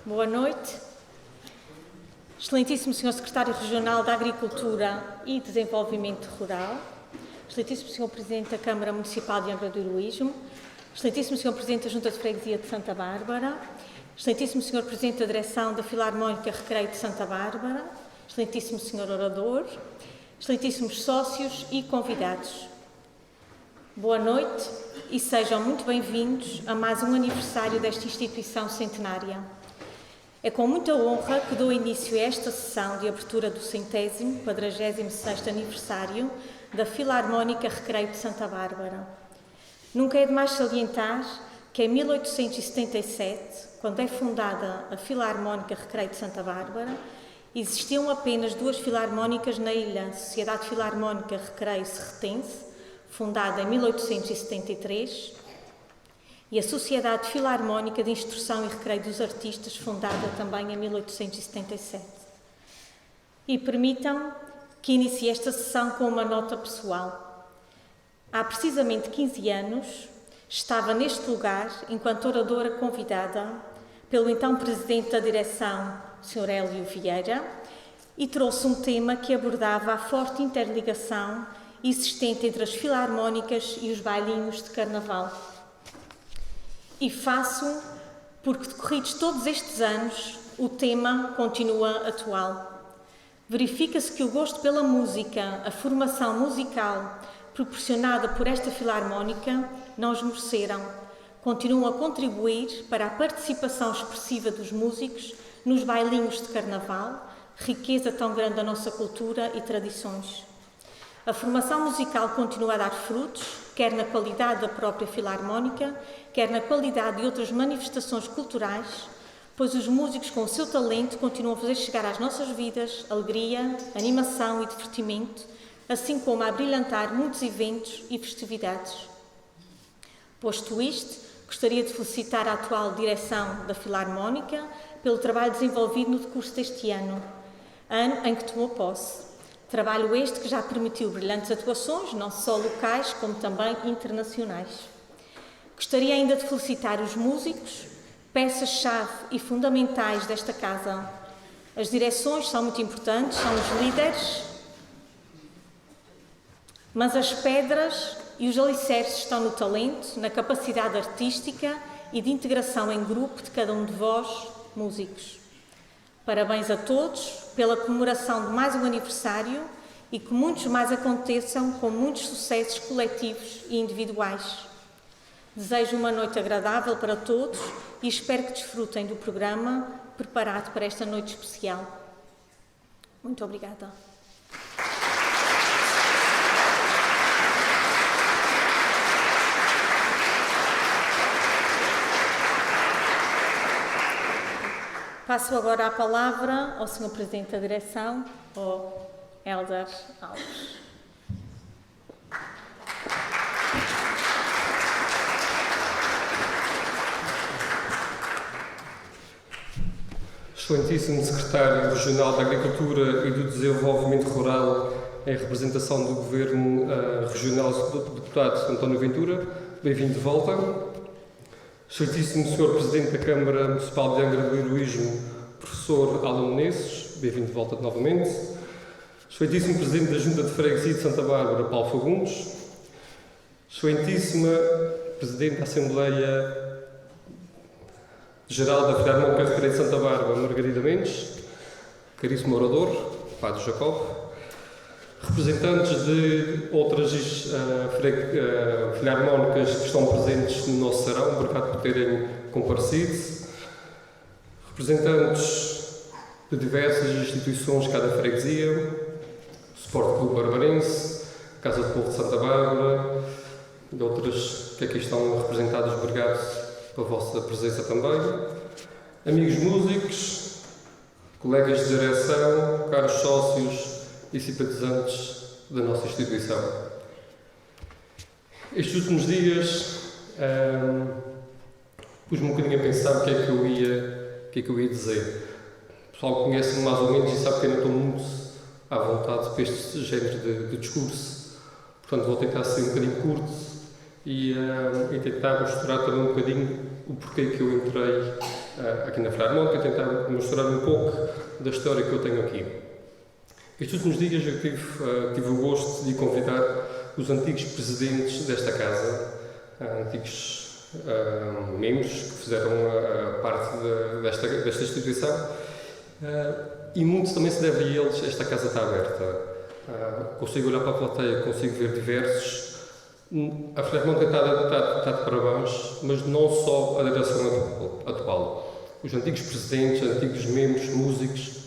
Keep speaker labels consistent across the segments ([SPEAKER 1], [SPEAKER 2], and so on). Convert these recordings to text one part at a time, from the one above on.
[SPEAKER 1] Boa noite. Excelentíssimo Sr. Secretário Regional da Agricultura e Desenvolvimento Rural, Excelentíssimo Sr. Presidente da Câmara Municipal de Angra do Heroísmo, Excelentíssimo Sr. Presidente da Junta de Freguesia de Santa Bárbara, Excelentíssimo Sr. Presidente da Direção da Filarmónica Recreio de Santa Bárbara, Excelentíssimo Sr. Orador, Excelentíssimos sócios e convidados. Boa noite e sejam muito bem-vindos a mais um aniversário desta instituição centenária. É com muita honra que dou início a esta sessão de abertura do 146º aniversário da Filarmónica Recreio de Santa Bárbara. Nunca é demais salientar que em 1877, quando é fundada a Filarmónica Recreio de Santa Bárbara, existiam apenas duas filarmónicas na ilha, a Sociedade Filarmónica Recreio Serretense, fundada em 1873, e a Sociedade Filarmónica de Instrução e Recreio dos Artistas, fundada também em 1877. E permitam que inicie esta sessão com uma nota pessoal. Há precisamente 15 anos, estava neste lugar, enquanto oradora convidada, pelo então Presidente da Direção, Sr. Hélio Vieira, e trouxe um tema que abordava a forte interligação existente entre as filarmónicas e os bailinhos de Carnaval. E faço porque, decorridos todos estes anos, o tema continua atual. Verifica-se que o gosto pela música, a formação musical proporcionada por esta filarmónica não esmoreceram. Continuam a contribuir para a participação expressiva dos músicos nos bailinhos de Carnaval, riqueza tão grande da nossa cultura e tradições. A formação musical continua a dar frutos, quer na qualidade da própria filarmónica, quer na qualidade de outras manifestações culturais, pois os músicos, com o seu talento, continuam a fazer chegar às nossas vidas alegria, animação e divertimento, assim como a brilhantar muitos eventos e festividades. Posto isto, gostaria de felicitar a atual direção da Filarmónica pelo trabalho desenvolvido no decurso deste ano em que tomou posse. Trabalho este que já permitiu brilhantes atuações, não só locais, como também internacionais. Gostaria ainda de felicitar os músicos, peças-chave e fundamentais desta casa. As direções são muito importantes, são os líderes, mas as pedras e os alicerces estão no talento, na capacidade artística e de integração em grupo de cada um de vós, músicos. Parabéns a todos pela comemoração de mais um aniversário e que muitos mais aconteçam com muitos sucessos coletivos e individuais. Desejo uma noite agradável para todos e espero que desfrutem do programa preparado para esta noite especial. Muito obrigada. Passo agora a palavra ao Sr. Presidente da Direção, ao Hélder Alves.
[SPEAKER 2] Excelentíssimo Secretário Regional da Agricultura e do Desenvolvimento Rural, em representação do Governo Regional, Deputado António Ventura, bem-vindo de volta. Excelentíssimo Sr. Presidente da Câmara Municipal de Angra do Heroísmo, Professor Alan Menezes, bem-vindo de volta novamente. Excelentíssimo Presidente da Junta de Freguesia de Santa Bárbara, Paulo Fagundes. Excelentíssima Presidente da Assembleia Geral da Filarmónica Recreio de Santa Bárbara, Margarida Mendes. Caríssimo orador, Padre Jacob. Representantes de outras filarmónicas que estão presentes no nosso salão, obrigado por terem comparecido. Representantes de diversas instituições de cada freguesia, Sport Clube Barbarense, Casa de Povo de Santa Bárbara e outras que aqui estão representadas, obrigado pela vossa presença também. Amigos músicos, colegas de direção, caros sócios e simpatizantes da nossa instituição. Estes últimos dias pus-me um bocadinho a pensar o que é que eu ia dizer. O pessoal que conhece-me mais ou menos e sabe que eu não estou muito à vontade para este género de discurso. Portanto, vou tentar ser um bocadinho curto e tentar mostrar também um bocadinho o porquê que eu entrei aqui na Filarmónica, tentar mostrar um pouco da história que eu tenho aqui. Estes últimos dias eu tive o gosto de convidar os antigos presidentes desta casa, antigos membros que fizeram parte desta instituição, e muito também se deve a eles. Esta casa está aberta. Consigo olhar para a plateia, consigo ver diversos. A Filarmónica está de parabéns, mas não só a direção atual. Os antigos presidentes, antigos membros, músicos,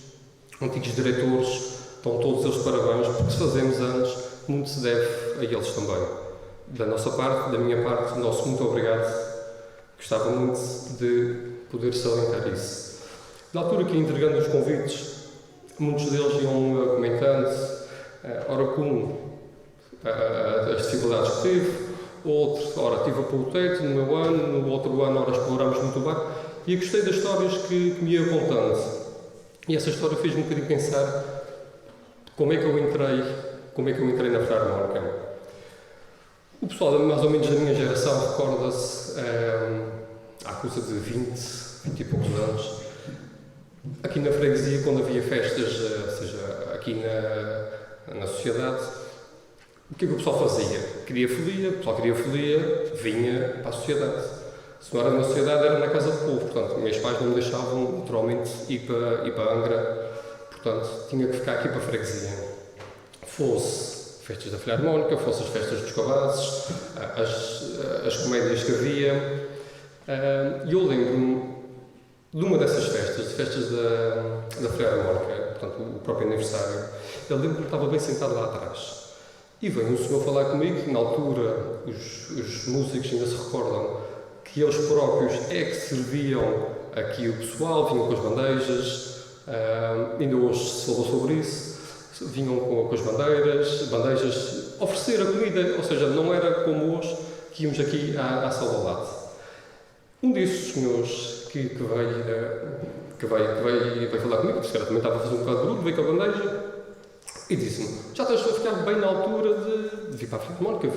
[SPEAKER 2] antigos diretores, estão todos eles de parabéns, porque se fazemos anos, muito se deve a eles também. Da nossa parte, da minha parte, nosso muito obrigado. Gostava muito de poder salientar isso. Na altura que ia entregando os convites, muitos deles iam comentando, ora com as dificuldades que tive, outro, ora tive a pôr o teto no meu ano, no outro ano, ora exploramos muito bem, e eu gostei das histórias que me iam contando. E essa história fez-me um bocadinho pensar como é que eu entrei na Filarmónica. O pessoal, mais ou menos da minha geração, recorda-se, há coisa de 20 e poucos anos, aqui na freguesia, quando havia festas, seja aqui na sociedade, o que é que o pessoal fazia? O pessoal queria folia, vinha para a sociedade. Se não era na sociedade, era na casa do povo. Portanto, meus pais não me deixavam, naturalmente, ir para Angra. Portanto, tinha que ficar aqui para a freguesia. Fosse festas da Filarmónica, fosse as festas dos cabazes, as comédias que havia. E eu lembro-me de uma dessas festas da Filarmónica, portanto, o próprio aniversário. Eu lembro-me que estava bem sentado lá atrás. E veio um senhor falar comigo, que na altura os músicos ainda se recordam que eles próprios é que serviam aqui o pessoal, vinham com as bandejas, ainda hoje se falou sobre isso, vinham com as bandejas, oferecer a comida, ou seja, não era como hoje que íamos aqui à sala ao lado. Um desses senhores que veio falar comigo, porque também estava a fazer um bocado de barulho, veio com a bandeja e disse-me: já estás a ficar bem na altura de vir para a Filarmónica,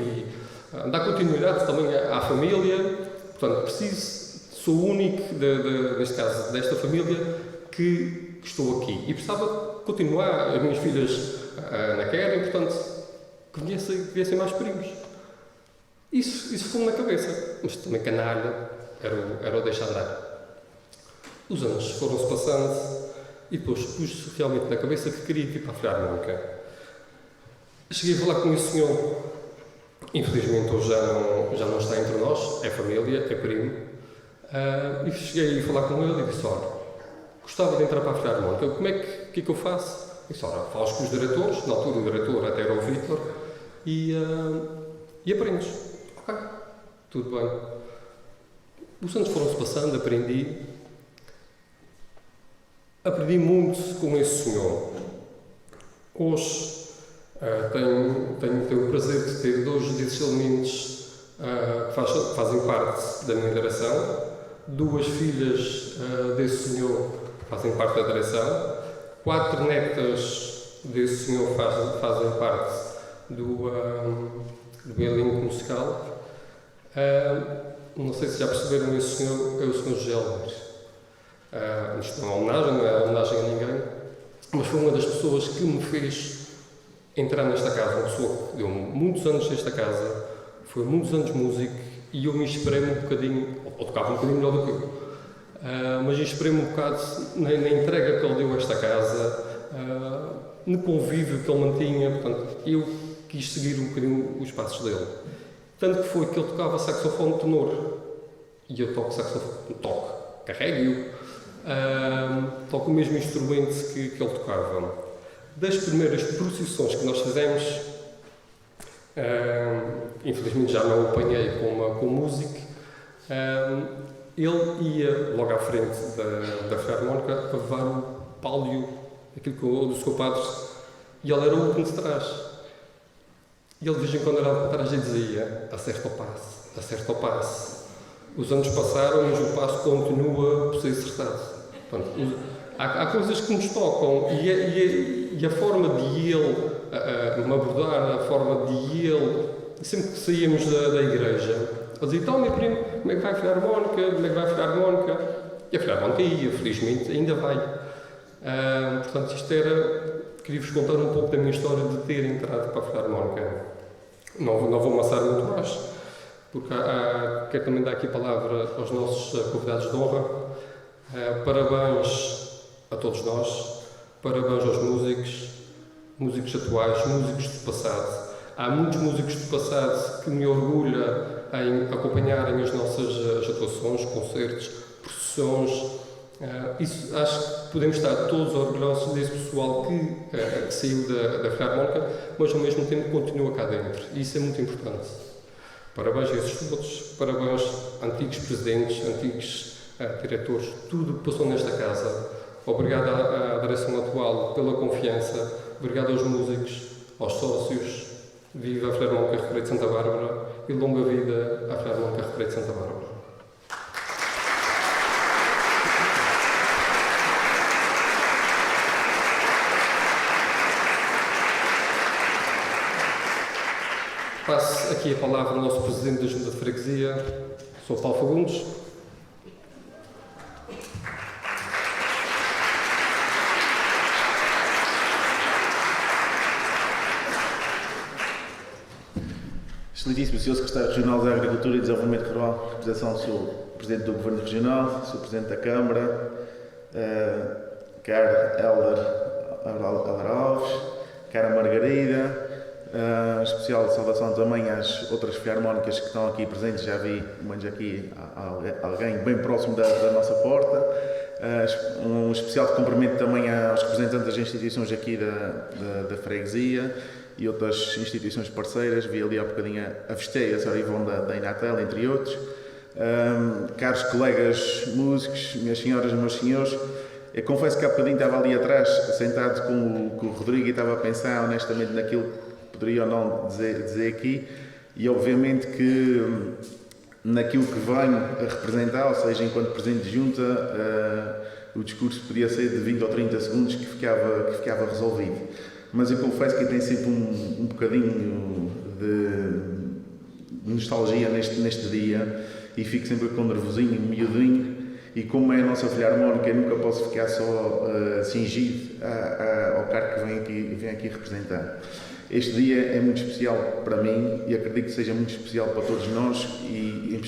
[SPEAKER 2] dar continuidade também à família, portanto, sou o único, neste caso, desta família que estou aqui. E precisava continuar, as minhas filhas não querem, portanto, que viessem mais primos. Isso ficou-me na cabeça, mas também canalha, era o deixar andar. Os anos foram-se passando e depois pus realmente na cabeça que queria vir para a Filarmónica. Cheguei a falar com esse senhor, infelizmente hoje já não está entre nós, é família, é primo, e cheguei a falar com ele e disse: olha, gostava de entrar para a Filarmónica, o que é que eu faço? E disse: olha, falas com os diretores, na altura o diretor até era o Vítor, e aprendes. Ok, tudo bem. Os anos foram-se passando, aprendi muito com esse senhor. Hoje tenho o prazer de ter 2 desses elementos que fazem parte da minha direção, 2 filhas desse senhor fazem parte da direção, 4 netas desse senhor fazem parte do elenco musical. Não sei se já perceberam, esse senhor é o Sr. Gelber. Isto não é homenagem a ninguém, mas foi uma das pessoas que me fez entrar nesta casa. Uma pessoa que deu muitos anos nesta casa, foi muitos anos músico, e eu me inspirei-me um bocadinho, ou tocava um bocadinho melhor do que eu, mas inspirei-me um bocado na entrega que ele deu a esta casa, no convívio que ele mantinha. Portanto, eu quis seguir um bocadinho os passos dele. Tanto que foi que ele tocava saxofone tenor, e eu toco saxofone, carrego-o, toco o mesmo instrumento que ele tocava. Das primeiras procissões que nós fizemos, infelizmente já não o apanhei com música, ele ia logo à frente da Filarmónica a levar o pálio, aquilo dos compadres, e ele era o último de trás. E ele de vez em quando era atrás e dizia: acerta o passe. Os anos passaram, mas o passo continua por ser acertado. Portanto, há coisas que nos tocam, e a forma de ele me abordar, a forma de ele, sempre que saíamos da igreja, ele dizia: então, meu primo, como é que vai a Filarmónica? E a Filarmónica ia, felizmente, ainda vai. Portanto, queria-vos contar um pouco da minha história de ter entrado para a Filarmónica. Não vou amassar muito mais, porque quero também dar aqui a palavra aos nossos convidados de honra. Parabéns a todos nós, parabéns aos músicos atuais, músicos do passado. Há muitos músicos do passado que me orgulha em acompanharem as nossas atuações, concertos, procissões. Isso, acho que podemos estar todos orgulhosos desse pessoal que saiu da Filarmónica, mas ao mesmo tempo continua cá dentro. E isso é muito importante. Parabéns a esses todos, parabéns a antigos presidentes, antigos diretores, tudo que passou nesta casa. Obrigado à direção atual pela confiança, obrigado aos músicos, aos sócios. Viva a Filarmónica Recreio de Santa Bárbara e longa vida à Filarmónica Recreio de Santa Bárbara. Passo aqui a palavra ao nosso Presidente da Junta de Freguesia, Sr. Paulo Fagundes.
[SPEAKER 3] Excelentíssimo Sr. Secretário Regional da Agricultura e Desenvolvimento Rural, representação do Sr. Presidente do Governo Regional, Sr. Presidente da Câmara, caro Helder Alves, cara Margarida, especial saudação também às outras filarmónicas que estão aqui presentes. Já vi, pelo menos aqui, alguém bem próximo da nossa porta. Um especial cumprimento também aos representantes das instituições aqui da freguesia e outras instituições parceiras. Vi ali há bocadinho a Vesteia, a Sra. Ivone da Inatel, entre outros. Caros colegas músicos, minhas senhoras, meus senhores, eu confesso que há bocadinho estava ali atrás, sentado com o Rodrigo, e estava a pensar honestamente naquilo que poderia ou não dizer aqui, e obviamente que naquilo que venho a representar, ou seja, enquanto Presidente de Junta, o discurso podia ser de 20 ou 30 segundos que ficava resolvido. Mas eu confesso que tem sempre um bocadinho de nostalgia neste dia, e fico sempre com um nervosinho, miudinho, e como é a nossa filarmónica, eu nunca posso ficar só cingido ao cargo que vem aqui representar. Este dia é muito especial para mim e acredito que seja muito especial para todos nós, e em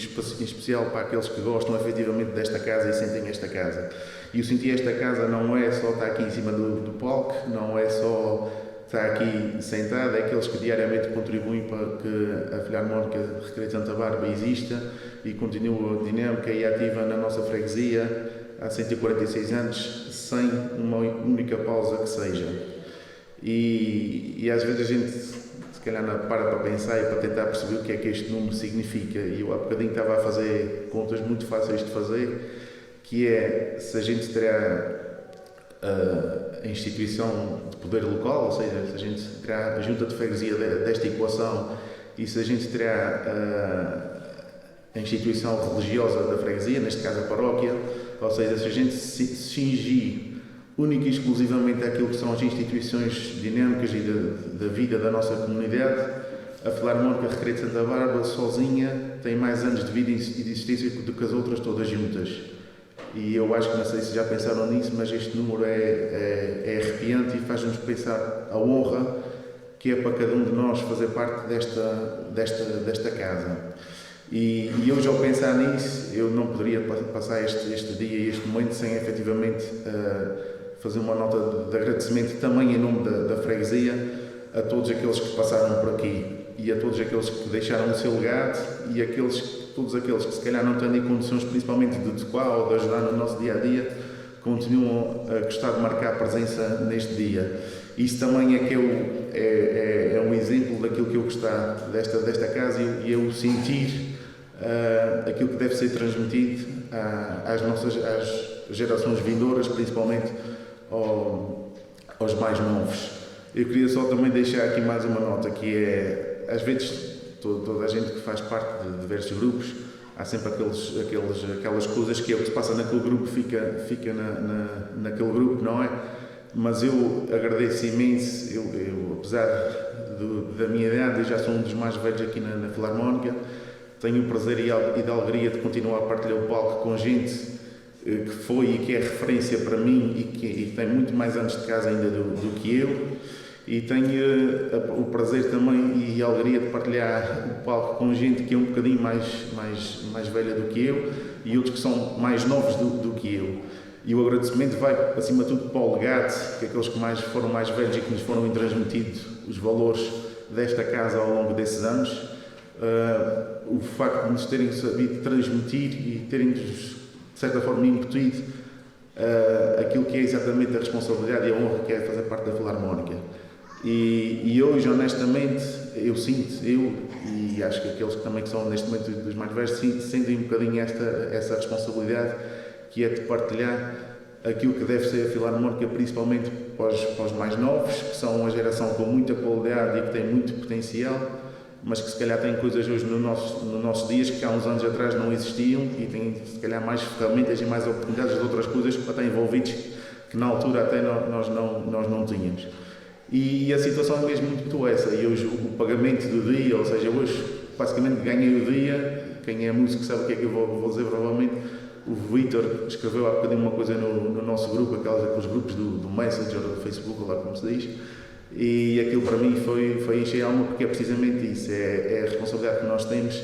[SPEAKER 3] especial para aqueles que gostam efetivamente desta casa e sentem esta casa. E o sentir esta casa não é só estar aqui em cima do palco, não é só estar aqui sentado, é aqueles que diariamente contribuem para que a Filarmónica Recreio de Santa Bárbara exista e continue dinâmica e ativa na nossa freguesia há 146 anos, sem uma única pausa que seja. E às vezes a gente, se calhar, para pensar e para tentar perceber o que é que este número significa. E eu há bocadinho estava a fazer contas muito fáceis de fazer, que é se a gente terá a instituição de poder local, ou seja, se a gente terá a junta de freguesia desta equação, e se a gente terá a instituição religiosa da freguesia, neste caso a paróquia, ou seja, se a gente se cingir única e exclusivamente àquilo que são as instituições dinâmicas e da vida da nossa comunidade, a Filarmónica Recreio de Santa Bárbara sozinha tem mais anos de vida e de existência do que as outras todas juntas. E eu acho que, não sei se já pensaram nisso, mas este número é arrepiante e faz-nos pensar a honra que é para cada um de nós fazer parte desta casa. E hoje, ao pensar nisso, eu não poderia passar este dia e este momento sem efetivamente fazer uma nota de agradecimento também em nome da freguesia a todos aqueles que passaram por aqui e a todos aqueles que deixaram o seu legado e todos aqueles que se calhar não têm condições principalmente de tocar ou de ajudar no nosso dia-a-dia, continuam a gostar de marcar presença neste dia. Isso também é que é um exemplo daquilo que eu gostar desta casa e eu sentir aquilo que deve ser transmitido às gerações vindouras, principalmente aos mais novos. Eu queria só também deixar aqui mais uma nota, que é, às vezes, toda a gente que faz parte de diversos grupos, há sempre aquelas coisas que é o que se passa naquele grupo, fica naquele grupo, não é? Mas eu agradeço imenso, eu apesar da minha idade, eu já sou um dos mais velhos aqui na Filarmónica, tenho o prazer e a alegria de continuar a partilhar o palco com gente que foi e que é referência para mim e que tem muito mais anos de casa ainda do que eu, e tenho o prazer também e a alegria de partilhar o palco com gente que é um bocadinho mais velha do que eu e outros que são mais novos do que eu. E o agradecimento vai, acima de tudo, para o legado, que aqueles que foram mais velhos e que nos foram transmitidos os valores desta casa ao longo desses anos. O facto de nos terem sabido transmitir e terem-nos, de certa forma, incutido aquilo que é exatamente a responsabilidade e a honra que é fazer parte da Filarmónica. E hoje, honestamente, eu sinto, e acho que aqueles que também que são neste momento dos mais velhos, sentem um bocadinho essa responsabilidade, que é de partilhar aquilo que deve ser a Filarmónica, principalmente para os mais novos, que são uma geração com muita qualidade e que tem muito potencial, mas que se calhar têm coisas hoje no nosso dias que há uns anos atrás não existiam e têm se calhar mais ferramentas e mais oportunidades de outras coisas para estar envolvidos que na altura até nós não tínhamos. E a situação é mesmo muito essa, e hoje o pagamento do dia, ou seja, hoje basicamente ganhei o dia, quem é músico sabe o que é que eu vou dizer provavelmente. O Vítor escreveu há bocadinho uma coisa no nosso grupo, aqueles grupos do Messenger ou do Facebook, lá como se diz, e aquilo para mim foi encher a alma, porque é precisamente isso, é a responsabilidade que nós temos,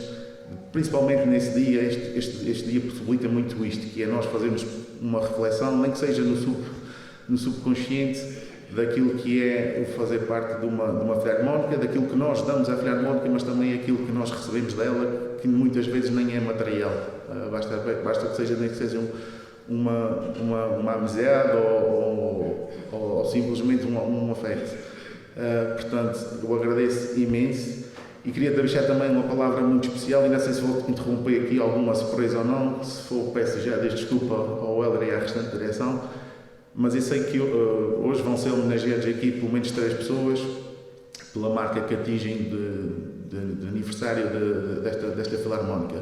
[SPEAKER 3] principalmente nesse dia. Este dia possibilita muito isto, que é nós fazermos uma reflexão, nem que seja no subconsciente, daquilo que é o fazer parte de uma Filarmónica, daquilo que nós damos à Filarmónica, mas também aquilo que nós recebemos dela, que muitas vezes nem é material. Basta que seja, nem que seja uma amizade ou simplesmente um afeto. Portanto, eu agradeço imenso e queria deixar também uma palavra muito especial, e não sei se vou interromper aqui alguma surpresa ou não, se for peço já desde desculpa ao Helder e à restante direção, mas eu sei que hoje vão ser homenageados aqui pelo menos 3 pessoas pela marca que atingem de aniversário desta Filarmónica.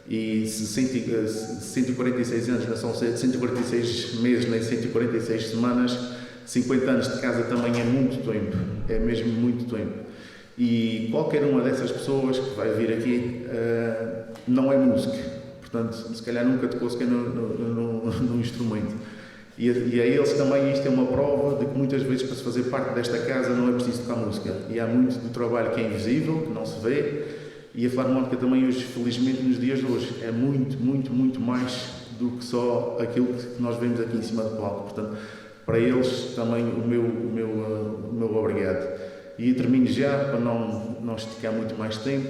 [SPEAKER 3] E 146 anos não são 146 meses nem 146 semanas, 50 anos de casa também é muito tempo, é mesmo muito tempo. E qualquer uma dessas pessoas que vai vir aqui não é música, portanto, se calhar nunca tocou sequer no instrumento. E a eles também isto é uma prova de que muitas vezes para se fazer parte desta casa não é preciso tocar música. E há muito do trabalho que é invisível, que não se vê, e a Filarmónica também hoje, felizmente, nos dias de hoje, é muito, muito, muito mais do que só aquilo que nós vemos aqui em cima do palco. Portanto, para eles também o meu obrigado. E termino já, para não esticar muito mais tempo,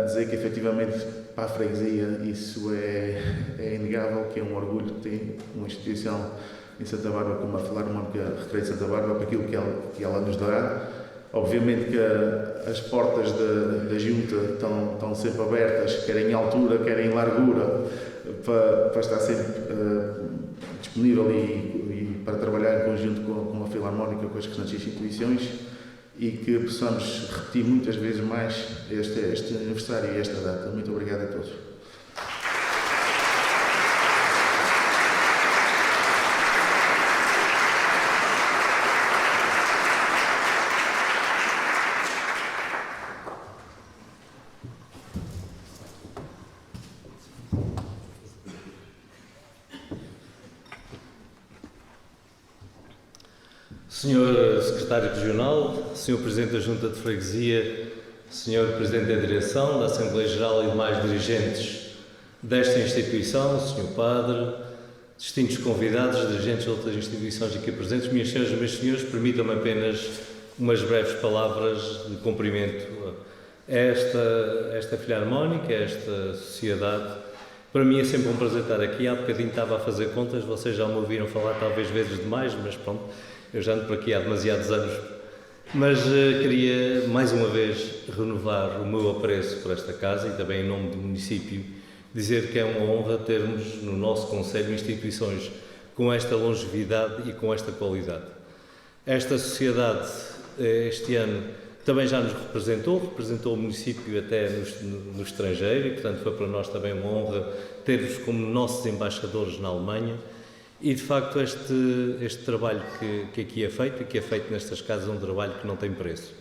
[SPEAKER 3] dizer que efetivamente para a freguesia isso é inegável, que é um orgulho ter uma instituição em Santa Bárbara como a Filarmónica Recreio de Santa Bárbara, para aquilo que ela nos dará. Obviamente que as portas da Junta estão sempre abertas, quer em altura, quer em largura, para estar sempre disponível e para trabalhar em conjunto com a Filarmónica, com as restantes instituições, e que possamos repetir muitas vezes mais este aniversário e esta data. Muito obrigado a todos.
[SPEAKER 4] Senhor Secretário Regional, Senhor Presidente da Junta de Freguesia, Senhor Presidente da Direção, da Assembleia Geral e demais dirigentes desta instituição, Senhor Padre, distintos convidados, dirigentes de outras instituições aqui presentes, minhas senhoras e meus senhores, permitam-me apenas umas breves palavras de cumprimento a esta Filarmónica, a esta sociedade. Para mim é sempre um prazer estar aqui. Há bocadinho estava a fazer contas, vocês já me ouviram falar talvez vezes demais, mas pronto, eu já ando por aqui há demasiados anos. Mas queria mais uma vez renovar o meu apreço por esta casa e também em nome do município dizer que é uma honra termos no nosso concelho instituições com esta longevidade e com esta qualidade. Esta sociedade este ano também já nos representou o município até no estrangeiro e, portanto, foi para nós também uma honra ter-vos como nossos embaixadores na Alemanha. E, de facto, este trabalho que aqui é feito e que é feito nestas casas é um trabalho que não tem preço.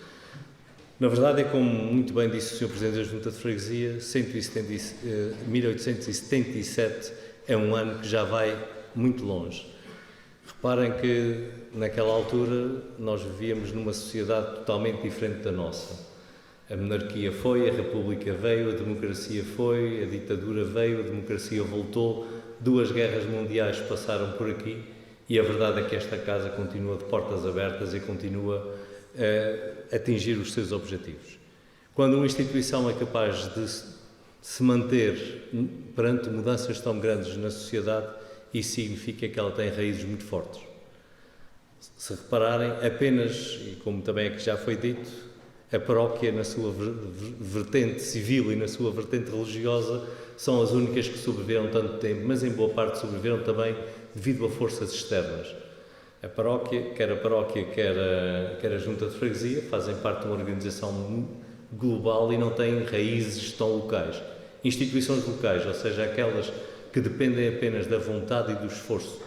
[SPEAKER 4] Na verdade, é como muito bem disse o Sr. Presidente da Junta de Freguesia, 1877 é um ano que já vai muito longe. Reparem que naquela altura nós vivíamos numa sociedade totalmente diferente da nossa. A monarquia foi, a república veio, a democracia foi, a ditadura veio, a democracia voltou, 2 guerras mundiais passaram por aqui e a verdade é que esta casa continua de portas abertas e continua a atingir os seus objetivos. Quando uma instituição é capaz de se manter perante mudanças tão grandes na sociedade, isso significa que ela tem raízes muito fortes. Se repararem, apenas, e como também aqui já foi dito, a paróquia na sua vertente civil e na sua vertente religiosa são as únicas que sobreviveram tanto tempo, mas em boa parte sobreviveram também devido a forças externas. A paróquia, quer a junta de freguesia, fazem parte de uma organização global e não têm raízes tão locais. Instituições locais, ou seja, aquelas que dependem apenas da vontade e do esforço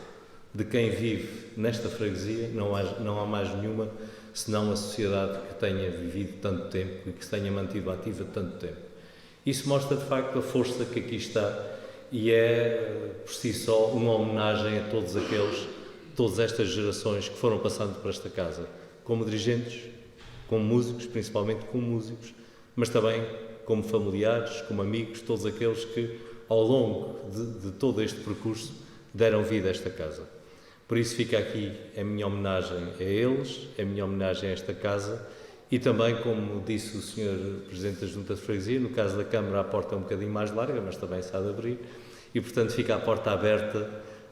[SPEAKER 4] de quem vive nesta freguesia, não há mais nenhuma senão a sociedade que tenha vivido tanto tempo e que se tenha mantido ativa tanto tempo. Isso mostra de facto a força que aqui está e é por si só uma homenagem a todas estas gerações que foram passando por esta casa, como dirigentes, como músicos, principalmente como músicos, mas também como familiares, como amigos, todos aqueles que ao longo de todo este percurso deram vida a esta casa. Por isso fica aqui a minha homenagem a eles, a minha homenagem a esta casa e também, como disse o Sr. Presidente da Junta de Freguesia, no caso da Câmara a porta é um bocadinho mais larga, mas também se há de abrir e, portanto, fica a porta aberta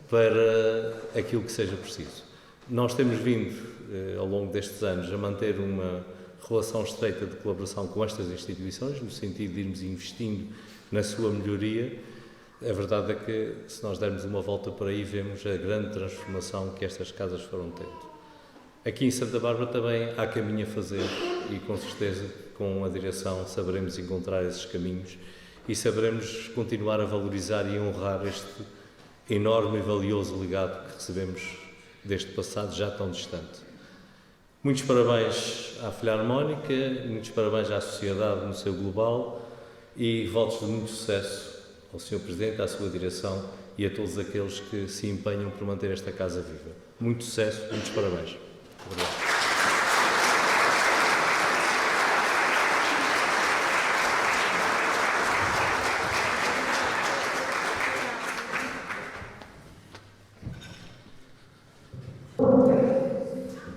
[SPEAKER 4] para aquilo que seja preciso. Nós temos vindo, ao longo destes anos, a manter uma relação estreita de colaboração com estas instituições, no sentido de irmos investindo na sua melhoria. A verdade é que, se nós dermos uma volta por aí, vemos a grande transformação que estas casas foram tendo. Aqui em Santa Bárbara também há caminho a fazer e, com certeza, com a direção saberemos encontrar esses caminhos e saberemos continuar a valorizar e honrar este enorme e valioso legado que recebemos deste passado já tão distante. Muitos parabéns à Filarmónica, muitos parabéns à sociedade no seu global e votos de muito sucesso ao Sr. Presidente, à sua direção e a todos aqueles que se empenham por manter esta casa viva. Muito sucesso, muitos parabéns. Obrigado.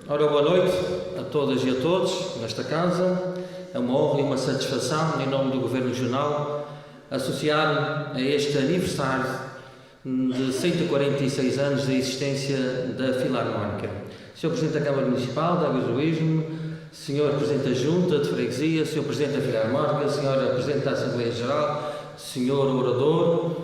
[SPEAKER 5] Ora, boa noite a todas e a todos nesta casa. É uma honra e uma satisfação, em nome do Governo Regional, associar-me a este aniversário de 146 anos da existência da Filarmónica. Sr. Presidente da Câmara Municipal de Águas do Ismo, Sr. Presidente da Junta de Freguesia, Sr. Presidente da Filarmónica, Sra. Presidente da Assembleia Geral, Sr. Orador,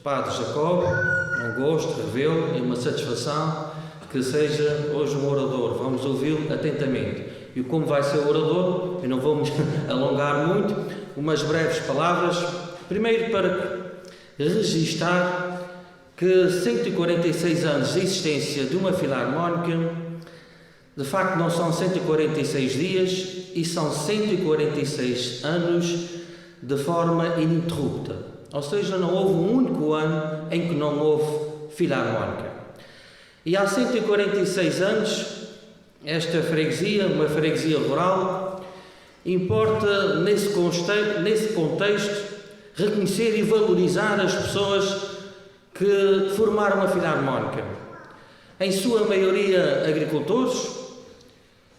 [SPEAKER 5] Padre Jacob, é um gosto revê-lo e uma satisfação que seja hoje um orador. Vamos ouvi-lo atentamente. E como vai ser o orador, eu não vou me alongar muito, umas breves palavras. Primeiro, para registar que 146 anos de existência de uma Filarmónica, de facto não são 146 dias e são 146 anos de forma ininterrupta. Ou seja, não houve um único ano em que não houve Filarmónica. E há 146 anos, esta freguesia, uma freguesia rural, importa nesse contexto reconhecer e valorizar as pessoas que formaram a Filarmónica. Em sua maioria agricultores,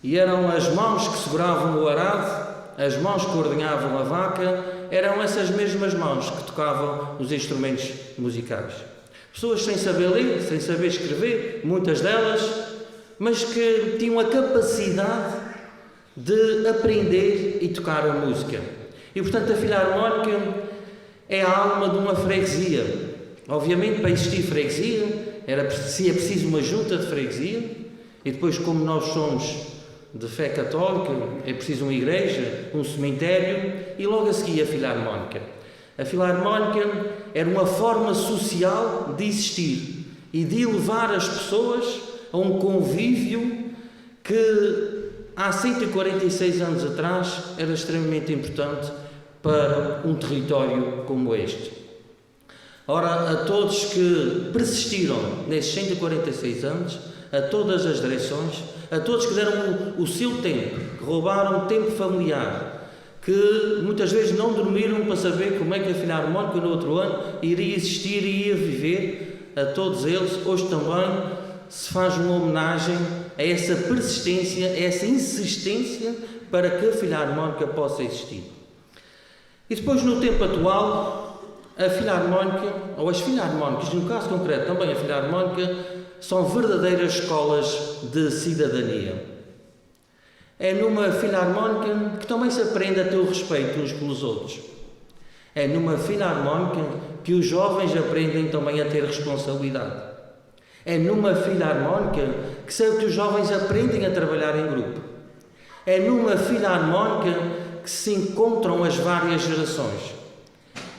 [SPEAKER 5] e eram as mãos que seguravam o arado, as mãos que ordenhavam a vaca, eram essas mesmas mãos que tocavam os instrumentos musicais. Pessoas sem saber ler, sem saber escrever, muitas delas, mas que tinham a capacidade de aprender e tocar a música. E, portanto, a Filarmónica é a alma de uma freguesia. Obviamente, para existir freguesia, é preciso uma junta de freguesia, e depois, como nós somos de fé católica, é preciso uma igreja, um cemitério, e logo a seguir a Filarmónica. A Filarmónica era uma forma social de existir e de elevar as pessoas a um convívio que há 146 anos atrás era extremamente importante para um território como este. Ora, a todos que persistiram nesses 146 anos, a todas as direções, a todos que deram o seu tempo, que roubaram tempo familiar, que muitas vezes não dormiram para saber como é que a Filarmónica no outro ano iria existir e ia viver, a todos eles, hoje também se faz uma homenagem a essa persistência, a essa insistência para que a Filarmónica possa existir. E depois, no tempo atual, a Filarmónica, ou as Filarmónicas, no caso concreto também a Filarmónica, são verdadeiras escolas de cidadania. É numa Filarmónica que também se aprende a ter o respeito uns pelos outros. É numa Filarmónica que os jovens aprendem também a ter responsabilidade. É numa Filarmónica que os jovens aprendem a trabalhar em grupo. É numa Filarmónica que se encontram as várias gerações.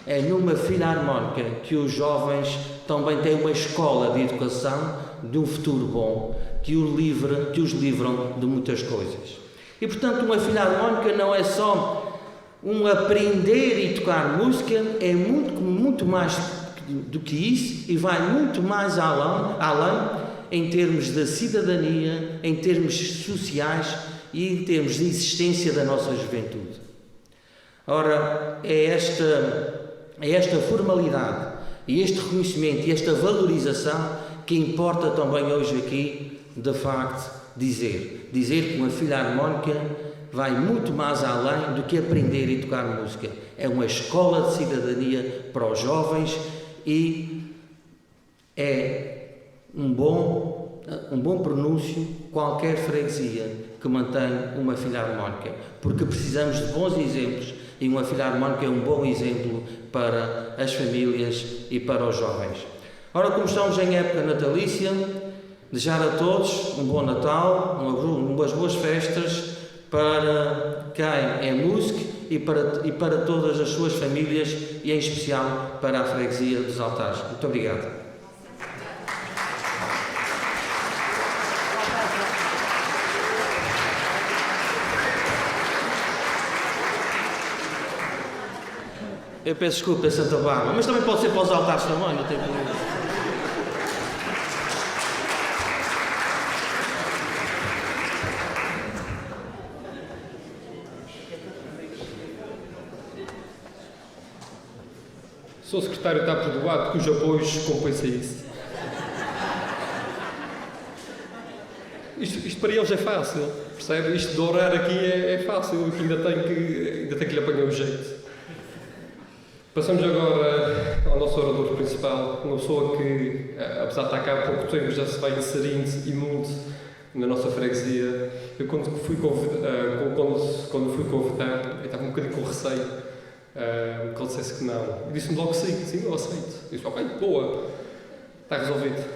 [SPEAKER 5] É numa Filarmónica que os jovens também têm uma escola de educação de um futuro bom, que os livram de muitas coisas. E, portanto, uma Filarmónica não é só um aprender e tocar música, é muito mais do que isso e vai muito mais além em termos de cidadania, em termos sociais e em termos de existência da nossa juventude. Ora, é esta formalidade e este reconhecimento e esta valorização que importa também hoje aqui, de facto, dizer que uma Filarmónica vai muito mais além do que aprender e tocar música. É uma escola de cidadania para os jovens e é um bom pronúncio qualquer freguesia que mantém uma Filarmónica, porque precisamos de bons exemplos e uma Filarmónica é um bom exemplo para as famílias e para os jovens. Ora, como estamos em época natalícia, desejar a todos um bom Natal, umas boas festas para quem é músico e para todas as suas famílias e em especial para a freguesia dos Altares. Muito obrigado. Eu peço desculpa a Santa Bárbara, mas também pode ser para os Altares também, não tem problema.
[SPEAKER 2] Se o secretário está perdoado, que os apoios compensem isso. Isto para eles é fácil, percebe? Isto de orar aqui é fácil, ainda tem que lhe apanhar o jeito. Passamos agora ao nosso orador principal, uma pessoa que, apesar de estar cá há pouco tempo, já se vai inserindo e muito na nossa freguesia. Eu, quando fui convidado, eu estava um bocadinho com receio, que ele dissesse que não. E disse-me logo que sim, eu aceito. Eu disse, ok, boa, está resolvido.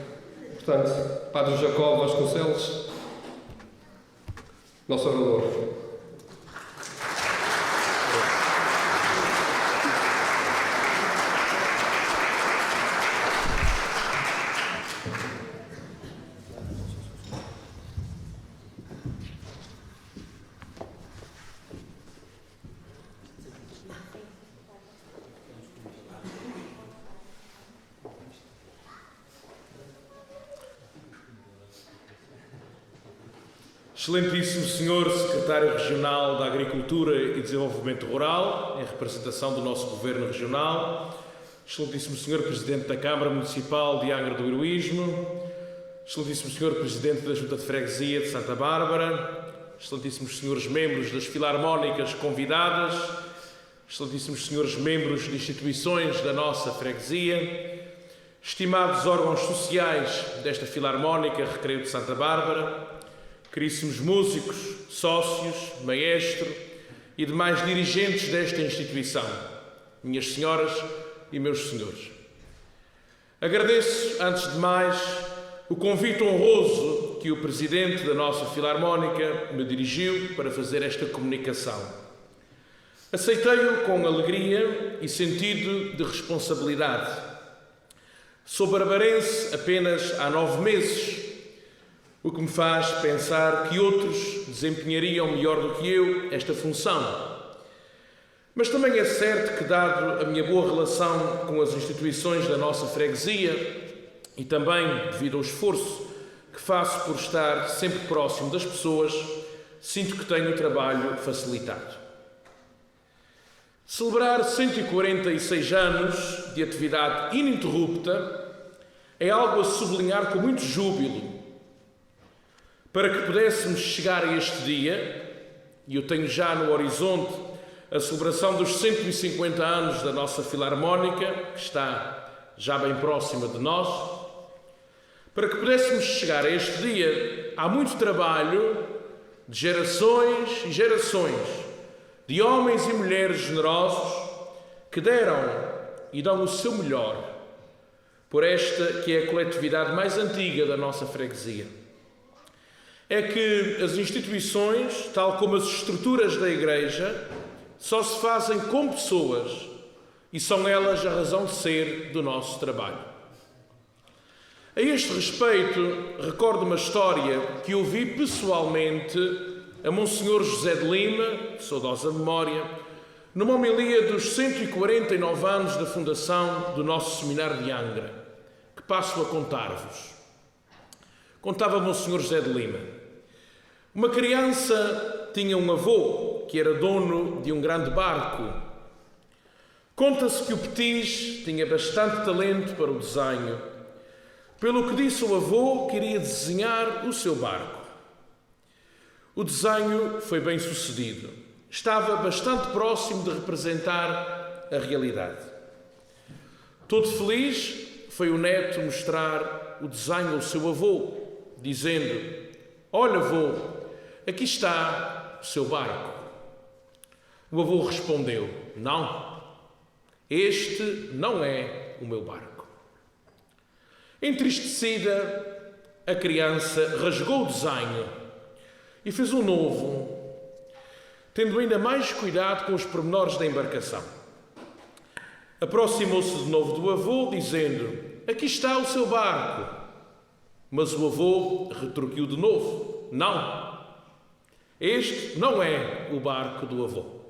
[SPEAKER 2] Portanto, Padre Jacó Vasconcelos, nosso orador.
[SPEAKER 6] Excelentíssimo Senhor Secretário Regional da Agricultura e Desenvolvimento Rural, em representação do nosso Governo Regional, Excelentíssimo Senhor Presidente da Câmara Municipal de Angra do Heroísmo, Excelentíssimo Senhor Presidente da Junta de Freguesia de Santa Bárbara, Excelentíssimos Senhores Membros das Filarmónicas convidadas, Excelentíssimos Senhores Membros de instituições da nossa freguesia, estimados órgãos sociais desta Filarmónica Recreio de Santa Bárbara, caríssimos músicos, sócios, maestro e demais dirigentes desta instituição, minhas senhoras e meus senhores. Agradeço, antes de mais, o convite honroso que o Presidente da nossa Filarmónica me dirigiu para fazer esta comunicação. Aceitei-o com alegria e sentido de responsabilidade. Sou barbarense apenas há 9 meses, o que me faz pensar que outros desempenhariam melhor do que eu esta função. Mas também é certo que, dado a minha boa relação com as instituições da nossa freguesia e também devido ao esforço que faço por estar sempre próximo das pessoas, sinto que tenho o trabalho facilitado. Celebrar 146 anos de atividade ininterrupta é algo a sublinhar com muito júbilo. Para que pudéssemos chegar a este dia, e eu tenho já no horizonte a celebração dos 150 anos da nossa Filarmónica, que está já bem próxima de nós, para que pudéssemos chegar a este dia, há muito trabalho de gerações e gerações, de homens e mulheres generosos que deram e dão o seu melhor por esta que é a coletividade mais antiga da nossa freguesia. É que as instituições, tal como as estruturas da Igreja, só se fazem com pessoas e são elas a razão de ser do nosso trabalho. A este respeito, recordo uma história que ouvi pessoalmente a Monsenhor José de Lima, de saudosa memória, numa homilia dos 149 anos da fundação do nosso seminário de Angra, que passo a contar-vos. Contava Monsenhor José de Lima. Uma criança tinha um avô que era dono de um grande barco. Conta-se que o Petis tinha bastante talento para o desenho, pelo que disse ao avô que iria desenhar o seu barco. O desenho foi bem sucedido. Estava bastante próximo de representar a realidade. Todo feliz, foi o neto mostrar o desenho ao seu avô, dizendo: "Olha, avô, aqui está o seu barco." O avô respondeu: "Não, este não é o meu barco." Entristecida, a criança rasgou o desenho e fez um novo, tendo ainda mais cuidado com os pormenores da embarcação. Aproximou-se de novo do avô, dizendo: "Aqui está o seu barco." Mas o avô retruquiu de novo: "Não, este não é o barco do avô."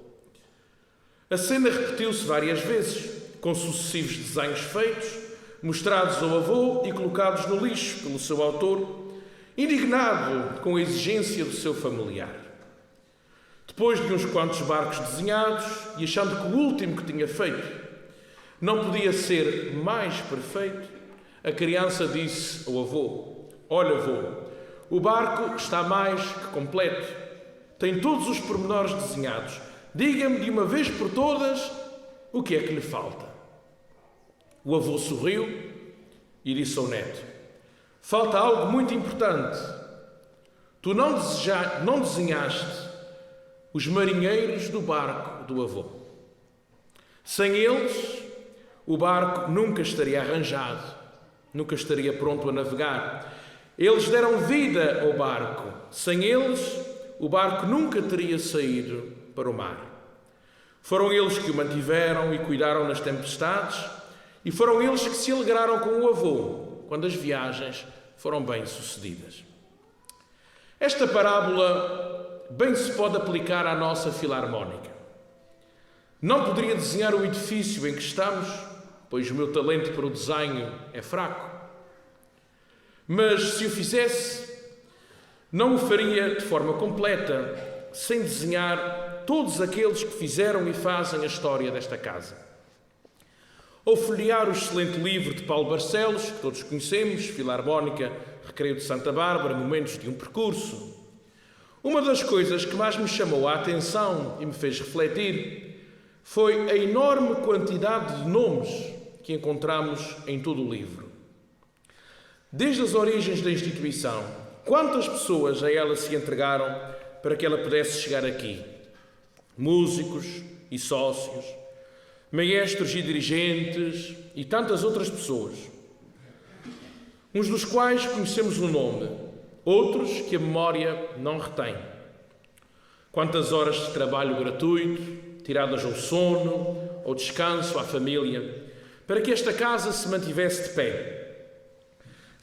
[SPEAKER 6] A cena repetiu-se várias vezes, com sucessivos desenhos feitos, mostrados ao avô e colocados no lixo pelo seu autor, indignado com a exigência do seu familiar. Depois de uns quantos barcos desenhados e achando que o último que tinha feito não podia ser mais perfeito, a criança disse ao avô: "Olha, avô, o barco está mais que completo. Tem todos os pormenores desenhados. Diga-me de uma vez por todas o que é que lhe falta." O avô sorriu e disse ao neto: "Falta algo muito importante. Tu não desenhaste os marinheiros do barco do avô. Sem eles, o barco nunca estaria arranjado, nunca estaria pronto a navegar. Eles deram vida ao barco. Sem eles, o barco nunca teria saído para o mar. Foram eles que o mantiveram e cuidaram nas tempestades, e foram eles que se alegraram com o avô quando as viagens foram bem-sucedidas." Esta parábola bem se pode aplicar à nossa Filarmónica. Não poderia desenhar o edifício em que estamos, pois o meu talento para o desenho é fraco. Mas se o fizesse, não o faria de forma completa, sem desenhar todos aqueles que fizeram e fazem a história desta casa. Ou folhear o excelente livro de Paulo Barcelos, que todos conhecemos, Filarmónica, Recreio de Santa Bárbara, Momentos de um Percurso. Uma das coisas que mais me chamou a atenção e me fez refletir foi a enorme quantidade de nomes que encontramos em todo o livro. Desde as origens da instituição, quantas pessoas a ela se entregaram para que ela pudesse chegar aqui? Músicos e sócios, maestros e dirigentes e tantas outras pessoas, uns dos quais conhecemos o nome, outros que a memória não retém. Quantas horas de trabalho gratuito, tiradas ao sono, ao descanso, à família, para que esta casa se mantivesse de pé.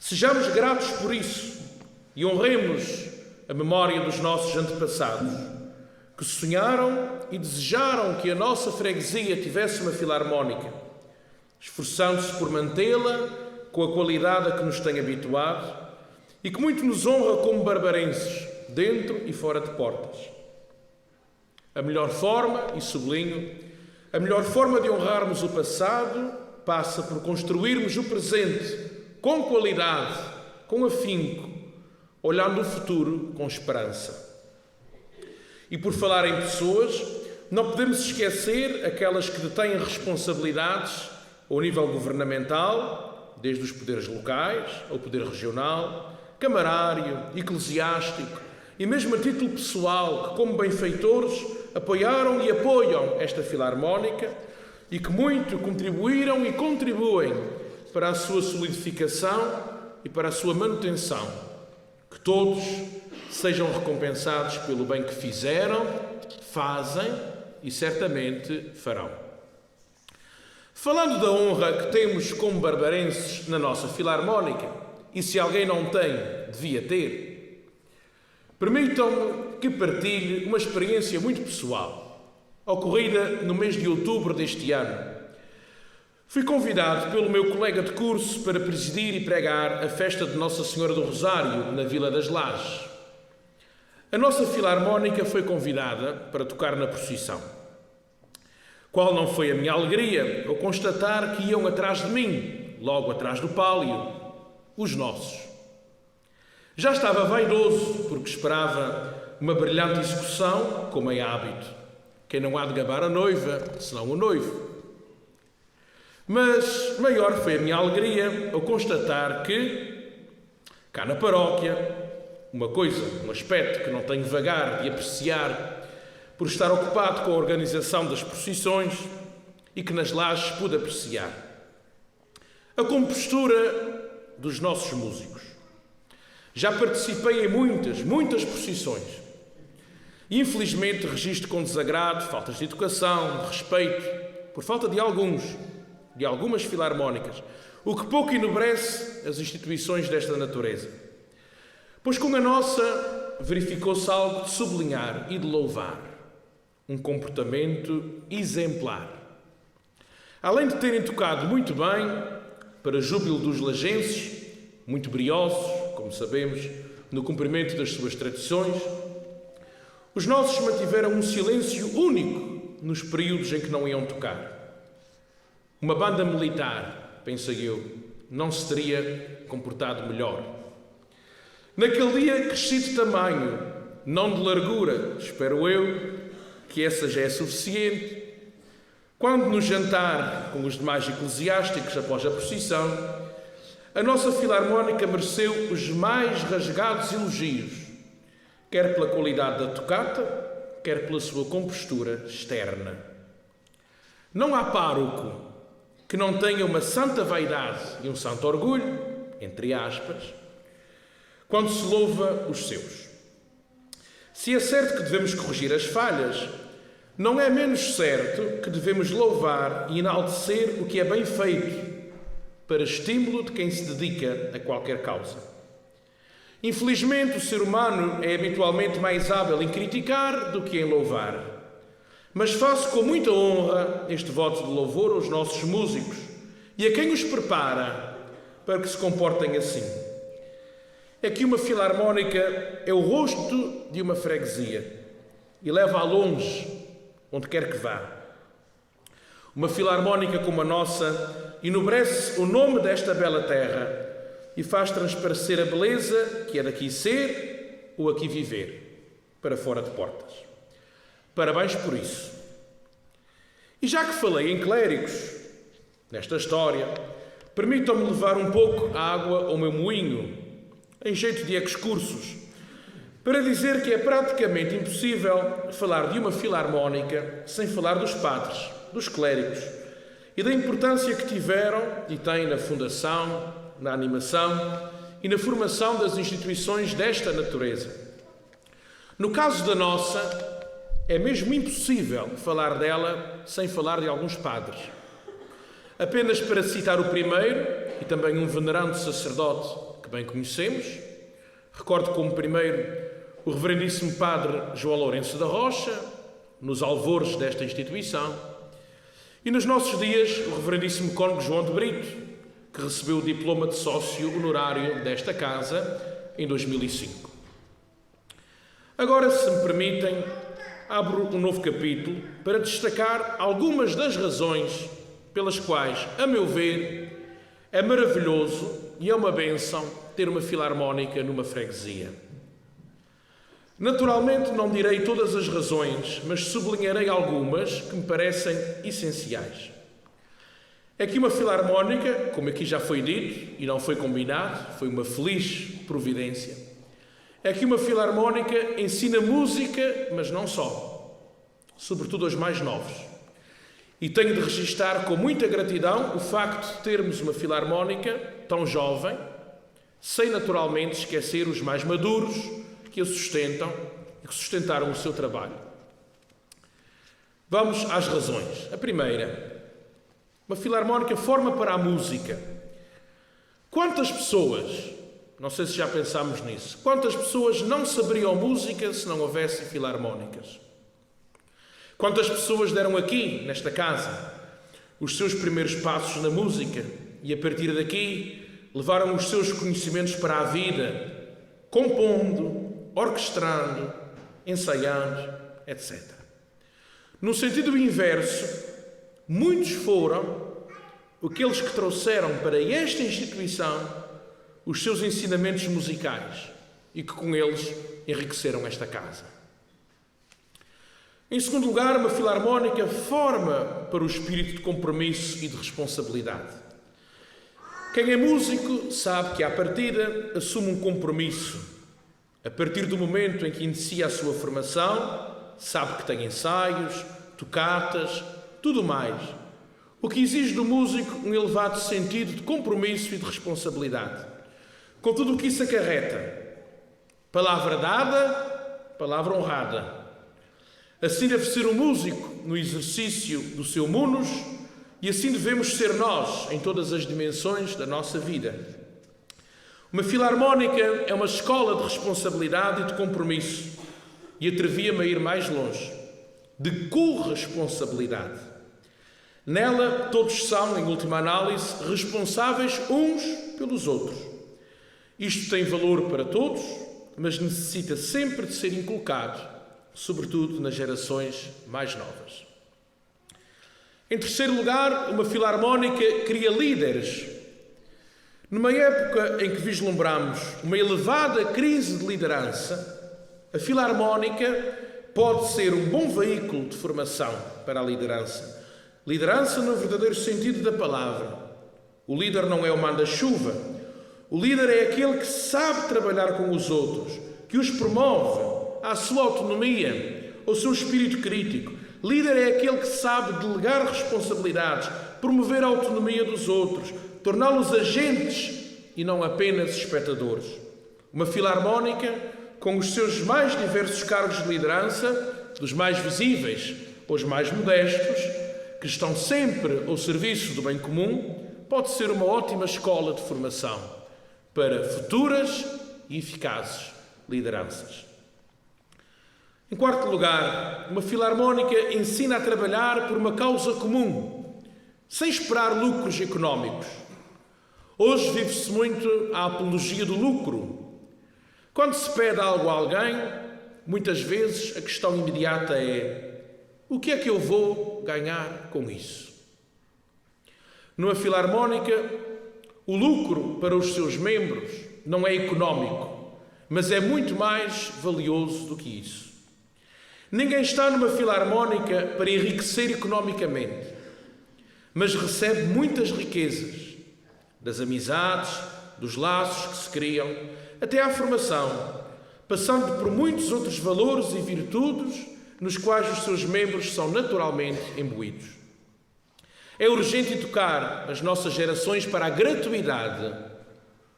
[SPEAKER 6] Sejamos gratos por isso e honremos a memória dos nossos antepassados, que que sonharam e desejaram que a nossa freguesia tivesse uma filarmónica, esforçando-se por mantê-la com a qualidade a que nos tem habituado e que muito nos honra como barbarenses, dentro e fora de portas. A melhor forma, e sublinho, a melhor forma de honrarmos o passado passa por construirmos o presente com qualidade, com afinco, olhando o futuro com esperança. E por falar em pessoas, não podemos esquecer aquelas que detêm responsabilidades ao nível governamental, desde os poderes locais ao poder regional, camarário, eclesiástico e mesmo a título pessoal, que como benfeitores apoiaram e apoiam esta filarmónica e que muito contribuíram e contribuem para a sua solidificação e para a sua manutenção. Que todos sejam recompensados pelo bem que fizeram, fazem e certamente farão. Falando da honra que temos como barbarenses na nossa filarmónica, e se alguém não tem, devia ter, permitam-me que partilhe uma experiência muito pessoal, ocorrida no mês de outubro deste ano. Fui convidado pelo meu colega de curso para presidir e pregar a festa de Nossa Senhora do Rosário, na Vila das Lajes. A nossa filarmónica foi convidada para tocar na procissão. Qual não foi a minha alegria ao constatar que iam atrás de mim, logo atrás do pálio, os nossos. Já estava vaidoso, porque esperava uma brilhante execução, como é hábito. Quem não há de gabar a noiva, senão o noivo. Mas maior foi a minha alegria ao constatar que, cá na paróquia, um aspecto que não tenho vagar de apreciar por estar ocupado com a organização das procissões e que nas lajes pude apreciar. A compostura dos nossos músicos. Já participei em muitas procissões. Infelizmente registro com desagrado faltas de educação, de respeito, por falta de algumas filarmónicas, o que pouco enobrece as instituições desta natureza. Pois com a nossa verificou-se algo de sublinhar e de louvar, um comportamento exemplar. Além de terem tocado muito bem, para júbilo dos lajenses, muito briosos, como sabemos, no cumprimento das suas tradições, os nossos mantiveram um silêncio único nos períodos em que não iam tocar. Uma banda militar, pensei eu, não se teria comportado melhor. Naquele dia cresci de tamanho, não de largura, espero eu, que essa já é suficiente, quando no jantar com os demais eclesiásticos após a procissão, a nossa filarmónica mereceu os mais rasgados elogios, quer pela qualidade da tocata, quer pela sua compostura externa. Não há pároco que não tenha uma santa vaidade e um santo orgulho, entre aspas, quando se louva os seus. Se é certo que devemos corrigir as falhas, não é menos certo que devemos louvar e enaltecer o que é bem feito, para estímulo de quem se dedica a qualquer causa. Infelizmente, o ser humano é habitualmente mais hábil em criticar do que em louvar. Mas faço com muita honra este voto de louvor aos nossos músicos e a quem os prepara para que se comportem assim. É que uma filarmónica é o rosto de uma freguesia e leva-a longe, onde quer que vá. Uma filarmónica como a nossa enobrece o nome desta bela terra e faz transparecer a beleza que é daqui ser ou aqui viver, para fora de portas. Parabéns por isso. E já que falei em clérigos, nesta história, permitam-me levar um pouco a água ao meu moinho, em jeito de excursos, para dizer que é praticamente impossível falar de uma filarmónica sem falar dos padres, dos clérigos, e da importância que tiveram e têm na fundação, na animação e na formação das instituições desta natureza. No caso da nossa, é mesmo impossível falar dela sem falar de alguns padres. Apenas para citar o primeiro, e também um venerando sacerdote que bem conhecemos, recordo como primeiro o reverendíssimo padre João Lourenço da Rocha, nos alvores desta instituição, e nos nossos dias o reverendíssimo cônego João de Brito, que recebeu o diploma de sócio honorário desta casa em 2005. Agora, se me permitem, abro um novo capítulo para destacar algumas das razões pelas quais, a meu ver, é maravilhoso e é uma bênção ter uma filarmónica numa freguesia. Naturalmente não direi todas as razões, mas sublinharei algumas que me parecem essenciais. É que uma filarmónica, como aqui já foi dito e não foi combinado, foi uma feliz providência, é que uma filarmónica ensina música, mas não só, sobretudo aos mais novos. E tenho de registar com muita gratidão o facto de termos uma filarmónica tão jovem, sem naturalmente esquecer os mais maduros que a sustentam e que sustentaram o seu trabalho. Vamos às razões. A primeira, uma filarmónica forma para a música. Quantas pessoas, não sei se já pensámos nisso, quantas pessoas não saberiam música se não houvesse filarmónicas? Quantas pessoas deram aqui, nesta casa, os seus primeiros passos na música e a partir daqui levaram os seus conhecimentos para a vida, compondo, orquestrando, ensaiando, etc. No sentido inverso, muitos foram aqueles que trouxeram para esta instituição os seus ensinamentos musicais e que com eles enriqueceram esta casa. Em segundo lugar, uma filarmónica forma para o espírito de compromisso e de responsabilidade. Quem é músico sabe que, à partida, assume um compromisso. A partir do momento em que inicia a sua formação, sabe que tem ensaios, tocatas, tudo mais. O que exige do músico um elevado sentido de compromisso e de responsabilidade. Com tudo o que isso acarreta. Palavra dada, palavra honrada. Assim deve ser o músico no exercício do seu munus e assim devemos ser nós em todas as dimensões da nossa vida. Uma filarmónica é uma escola de responsabilidade e de compromisso e atrevia-me a ir mais longe, de corresponsabilidade. Nela todos são, em última análise, responsáveis uns pelos outros. Isto tem valor para todos, mas necessita sempre de ser inculcado, sobretudo nas gerações mais novas. Em terceiro lugar, uma filarmónica cria líderes. Numa época em que vislumbramos uma elevada crise de liderança, a filarmónica pode ser um bom veículo de formação para a liderança. Liderança no verdadeiro sentido da palavra. O líder não é o manda-chuva. O líder é aquele que sabe trabalhar com os outros, que os promove à sua autonomia, ao seu espírito crítico. Líder é aquele que sabe delegar responsabilidades, promover a autonomia dos outros, torná-los agentes e não apenas espectadores. Uma filarmónica, com os seus mais diversos cargos de liderança, dos mais visíveis aos mais modestos, que estão sempre ao serviço do bem comum, pode ser uma ótima escola de formação para futuras e eficazes lideranças. Em quarto lugar, uma filarmónica ensina a trabalhar por uma causa comum, sem esperar lucros económicos. Hoje vive-se muito a apologia do lucro. Quando se pede algo a alguém, muitas vezes a questão imediata é: o que é que eu vou ganhar com isso? Numa filarmónica, o lucro para os seus membros não é económico, mas é muito mais valioso do que isso. Ninguém está numa filarmónica para enriquecer economicamente, mas recebe muitas riquezas, das amizades, dos laços que se criam, até à formação, passando por muitos outros valores e virtudes nos quais os seus membros são naturalmente imbuídos. É urgente educar as nossas gerações para a gratuidade.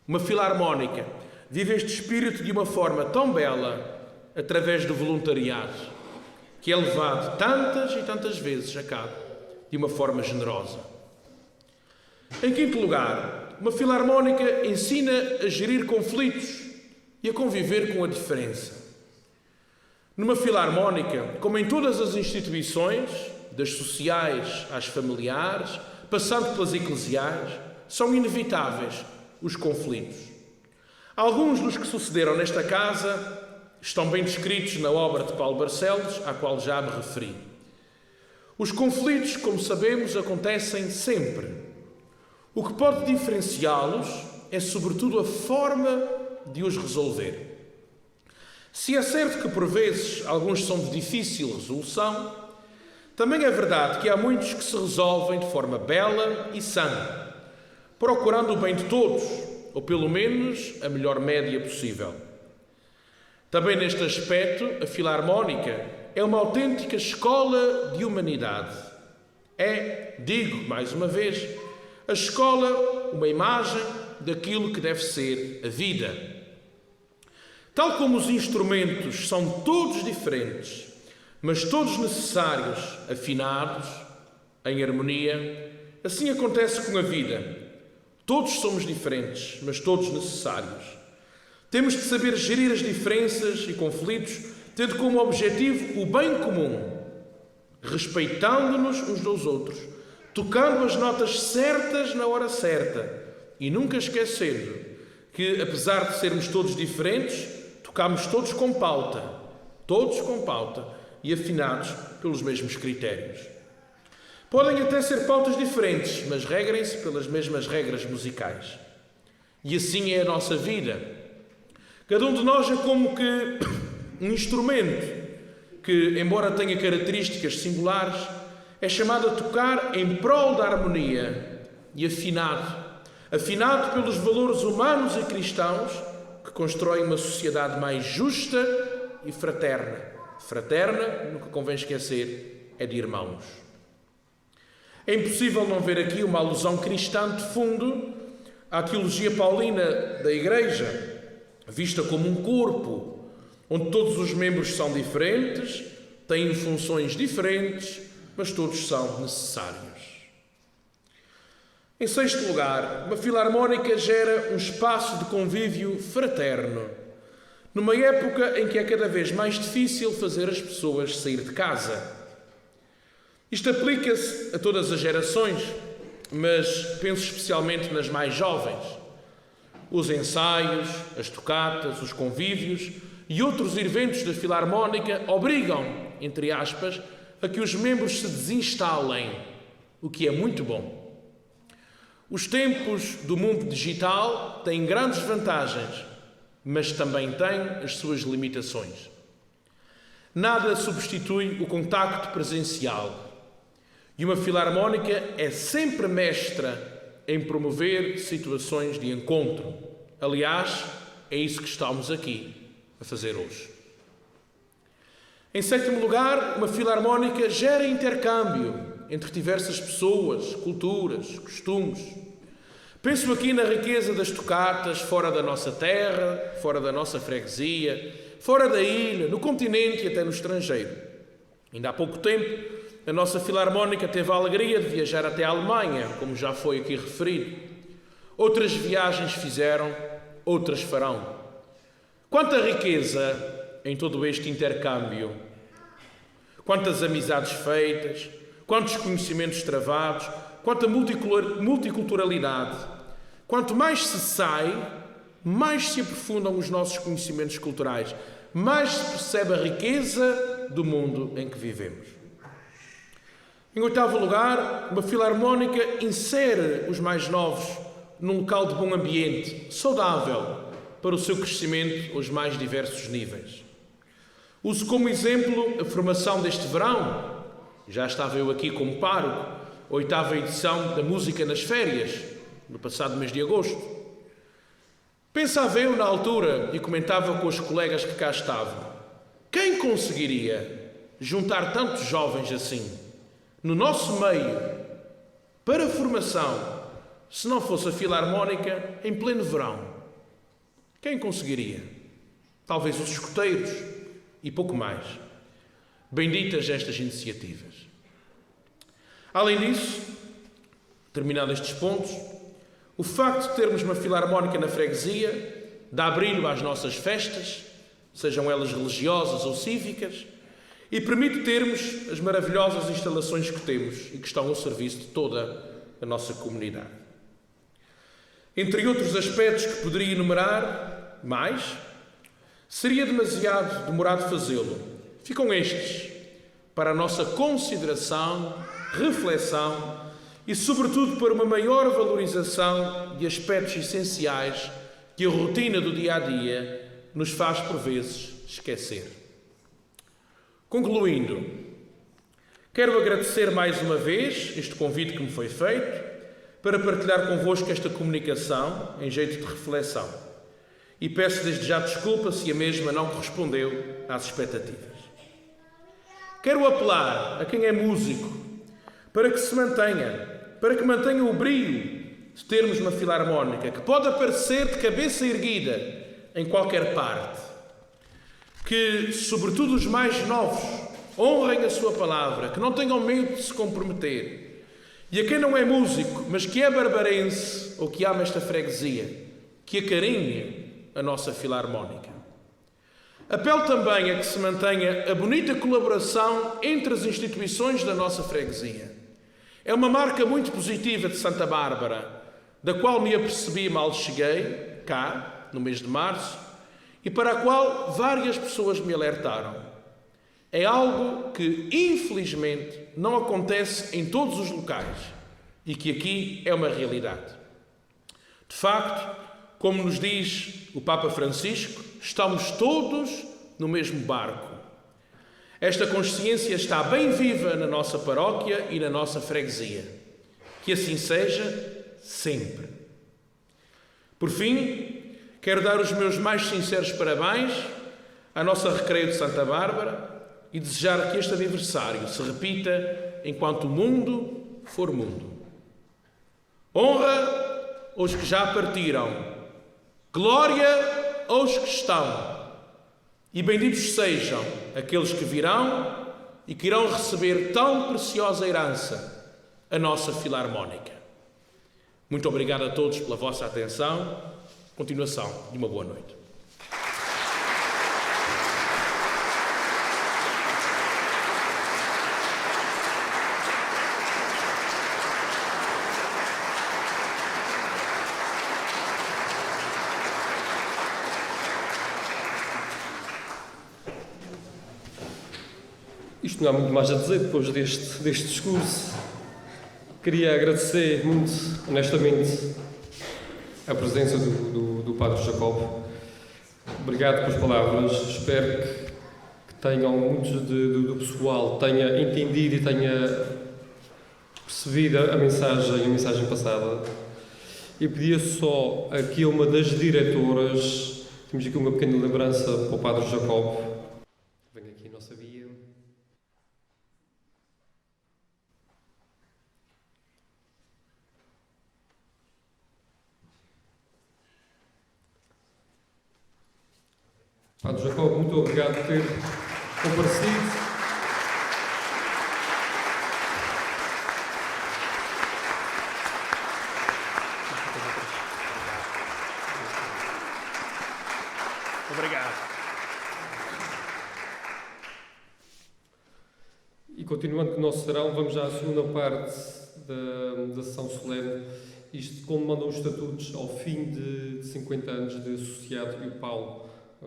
[SPEAKER 6] Uma filarmónica vive este espírito de uma forma tão bela através do voluntariado, que é levado tantas e tantas vezes a cabo de uma forma generosa. Em quinto lugar, uma filarmónica ensina a gerir conflitos e a conviver com a diferença. Numa filarmónica, como em todas as instituições, das sociais às familiares, passando pelas eclesiais, são inevitáveis os conflitos. Alguns dos que sucederam nesta casa estão bem descritos na obra de Paulo Barcelos, à qual já me referi. Os conflitos, como sabemos, acontecem sempre. O que pode diferenciá-los é, sobretudo, a forma de os resolver. Se é certo que, por vezes, alguns são de difícil resolução, também é verdade que há muitos que se resolvem de forma bela e sã, procurando o bem de todos, ou pelo menos a melhor média possível. Também neste aspecto, a Filarmónica é uma autêntica escola de humanidade. É, digo mais uma vez, a escola, uma imagem daquilo que deve ser a vida. Tal como os instrumentos são todos diferentes, mas todos necessários, afinados, em harmonia, assim acontece com a vida. Todos somos diferentes, mas todos necessários. Temos de saber gerir as diferenças e conflitos, tendo como objetivo o bem comum, respeitando-nos uns dos outros, tocando as notas certas na hora certa e nunca esquecendo que, apesar de sermos todos diferentes, tocamos todos com pauta e afinados pelos mesmos critérios. Podem até ser pautas diferentes, mas regrem-se pelas mesmas regras musicais. E assim é a nossa vida. Cada um de nós é como que um instrumento que, embora tenha características singulares, é chamado a tocar em prol da harmonia e afinado pelos valores humanos e cristãos que constroem uma sociedade mais justa e fraterna. Fraterna, nunca convém esquecer, é de irmãos. É impossível não ver aqui uma alusão cristã de fundo à teologia paulina da Igreja, vista como um corpo, onde todos os membros são diferentes, têm funções diferentes, mas todos são necessários. Em sexto lugar, uma filarmónica gera um espaço de convívio fraterno, numa época em que é cada vez mais difícil fazer as pessoas sair de casa. Isto aplica-se a todas as gerações, mas penso especialmente nas mais jovens. Os ensaios, as tocatas, os convívios e outros eventos da filarmónica obrigam, entre aspas, a que os membros se desinstalem, o que é muito bom. Os tempos do mundo digital têm grandes vantagens, mas também têm as suas limitações. Nada substitui o contacto presencial. E uma filarmónica é sempre mestra em promover situações de encontro. Aliás, é isso que estamos aqui a fazer hoje. Em sétimo lugar, uma filarmónica gera intercâmbio entre diversas pessoas, culturas, costumes. Penso aqui na riqueza das tocatas fora da nossa terra, fora da nossa freguesia, fora da ilha, no continente e até no estrangeiro. Ainda há pouco tempo, a nossa filarmónica teve a alegria de viajar até a Alemanha, como já foi aqui referido. Outras viagens fizeram, outras farão. Quanta riqueza em todo este intercâmbio. Quantas amizades feitas, quantos conhecimentos travados, quanta multiculturalidade. Quanto mais se sai, mais se aprofundam os nossos conhecimentos culturais, mais se percebe a riqueza do mundo em que vivemos. Em oitavo lugar, uma filarmónica insere os mais novos num local de bom ambiente, saudável, para o seu crescimento aos mais diversos níveis. Uso como exemplo a formação deste verão. Já estava eu aqui como pároco, a 8ª edição da Música nas Férias, no passado mês de agosto. Pensava eu na altura e comentava com os colegas que cá estavam. Quem conseguiria juntar tantos jovens assim, no nosso meio, para a formação, se não fosse a filarmónica em pleno verão? Quem conseguiria? Talvez os escoteiros e pouco mais. Benditas estas iniciativas. Além disso, terminados estes pontos, o facto de termos uma filarmónica na freguesia dá brilho às nossas festas, sejam elas religiosas ou cívicas, e permite termos as maravilhosas instalações que temos e que estão ao serviço de toda a nossa comunidade. Entre outros aspectos que poderia enumerar mais, seria demasiado demorado fazê-lo. Ficam estes, para a nossa consideração, reflexão e, sobretudo, para uma maior valorização de aspectos essenciais que a rotina do dia-a-dia nos faz, por vezes, esquecer. Concluindo, quero agradecer mais uma vez este convite que me foi feito para partilhar convosco esta comunicação em jeito de reflexão e peço desde já desculpa se a mesma não correspondeu às expectativas. Quero apelar a quem é músico para que se mantenha, para que mantenha o brilho de termos uma filarmónica que pode aparecer de cabeça erguida em qualquer parte. Que, sobretudo os mais novos, honrem a sua palavra, que não tenham medo de se comprometer. E a quem não é músico, mas que é barbarense ou que ama esta freguesia, que acarinhe a nossa filarmónica. Apelo também a que se mantenha a bonita colaboração entre as instituições da nossa freguesia. É uma marca muito positiva de Santa Bárbara, da qual me apercebi mal cheguei, cá, no mês de março, e para a qual várias pessoas me alertaram. É algo que, infelizmente, não acontece em todos os locais e que aqui é uma realidade. De facto, como nos diz o Papa Francisco, estamos todos no mesmo barco. Esta consciência está bem viva na nossa paróquia e na nossa freguesia. Que assim seja sempre. Por fim, quero dar os meus mais sinceros parabéns à nossa Recreio de Santa Bárbara e desejar que este aniversário se repita enquanto o mundo for mundo. Honra aos que já partiram, glória aos que estão, e benditos sejam aqueles que virão e que irão receber tão preciosa herança, a nossa filarmónica. Muito obrigado a todos pela vossa atenção. Continuação de uma boa noite.
[SPEAKER 2] Isto não há muito mais a dizer depois deste discurso. Queria agradecer muito, honestamente, a presença do Padre Jacobo. Obrigado pelas palavras. Espero que tenham muitos do pessoal tenha entendido e tenha percebido a mensagem passada. E pedia só aqui a uma das diretoras, temos aqui uma pequena lembrança para o Padre Jacobo. Venho aqui, não sabia. Padre Jacobo, muito obrigado por ter comparecido.
[SPEAKER 6] Obrigado.
[SPEAKER 2] E continuando com o nosso serão, vamos já à segunda parte da sessão solene. Isto, como mandam os estatutos, ao fim de 50 anos de associado, e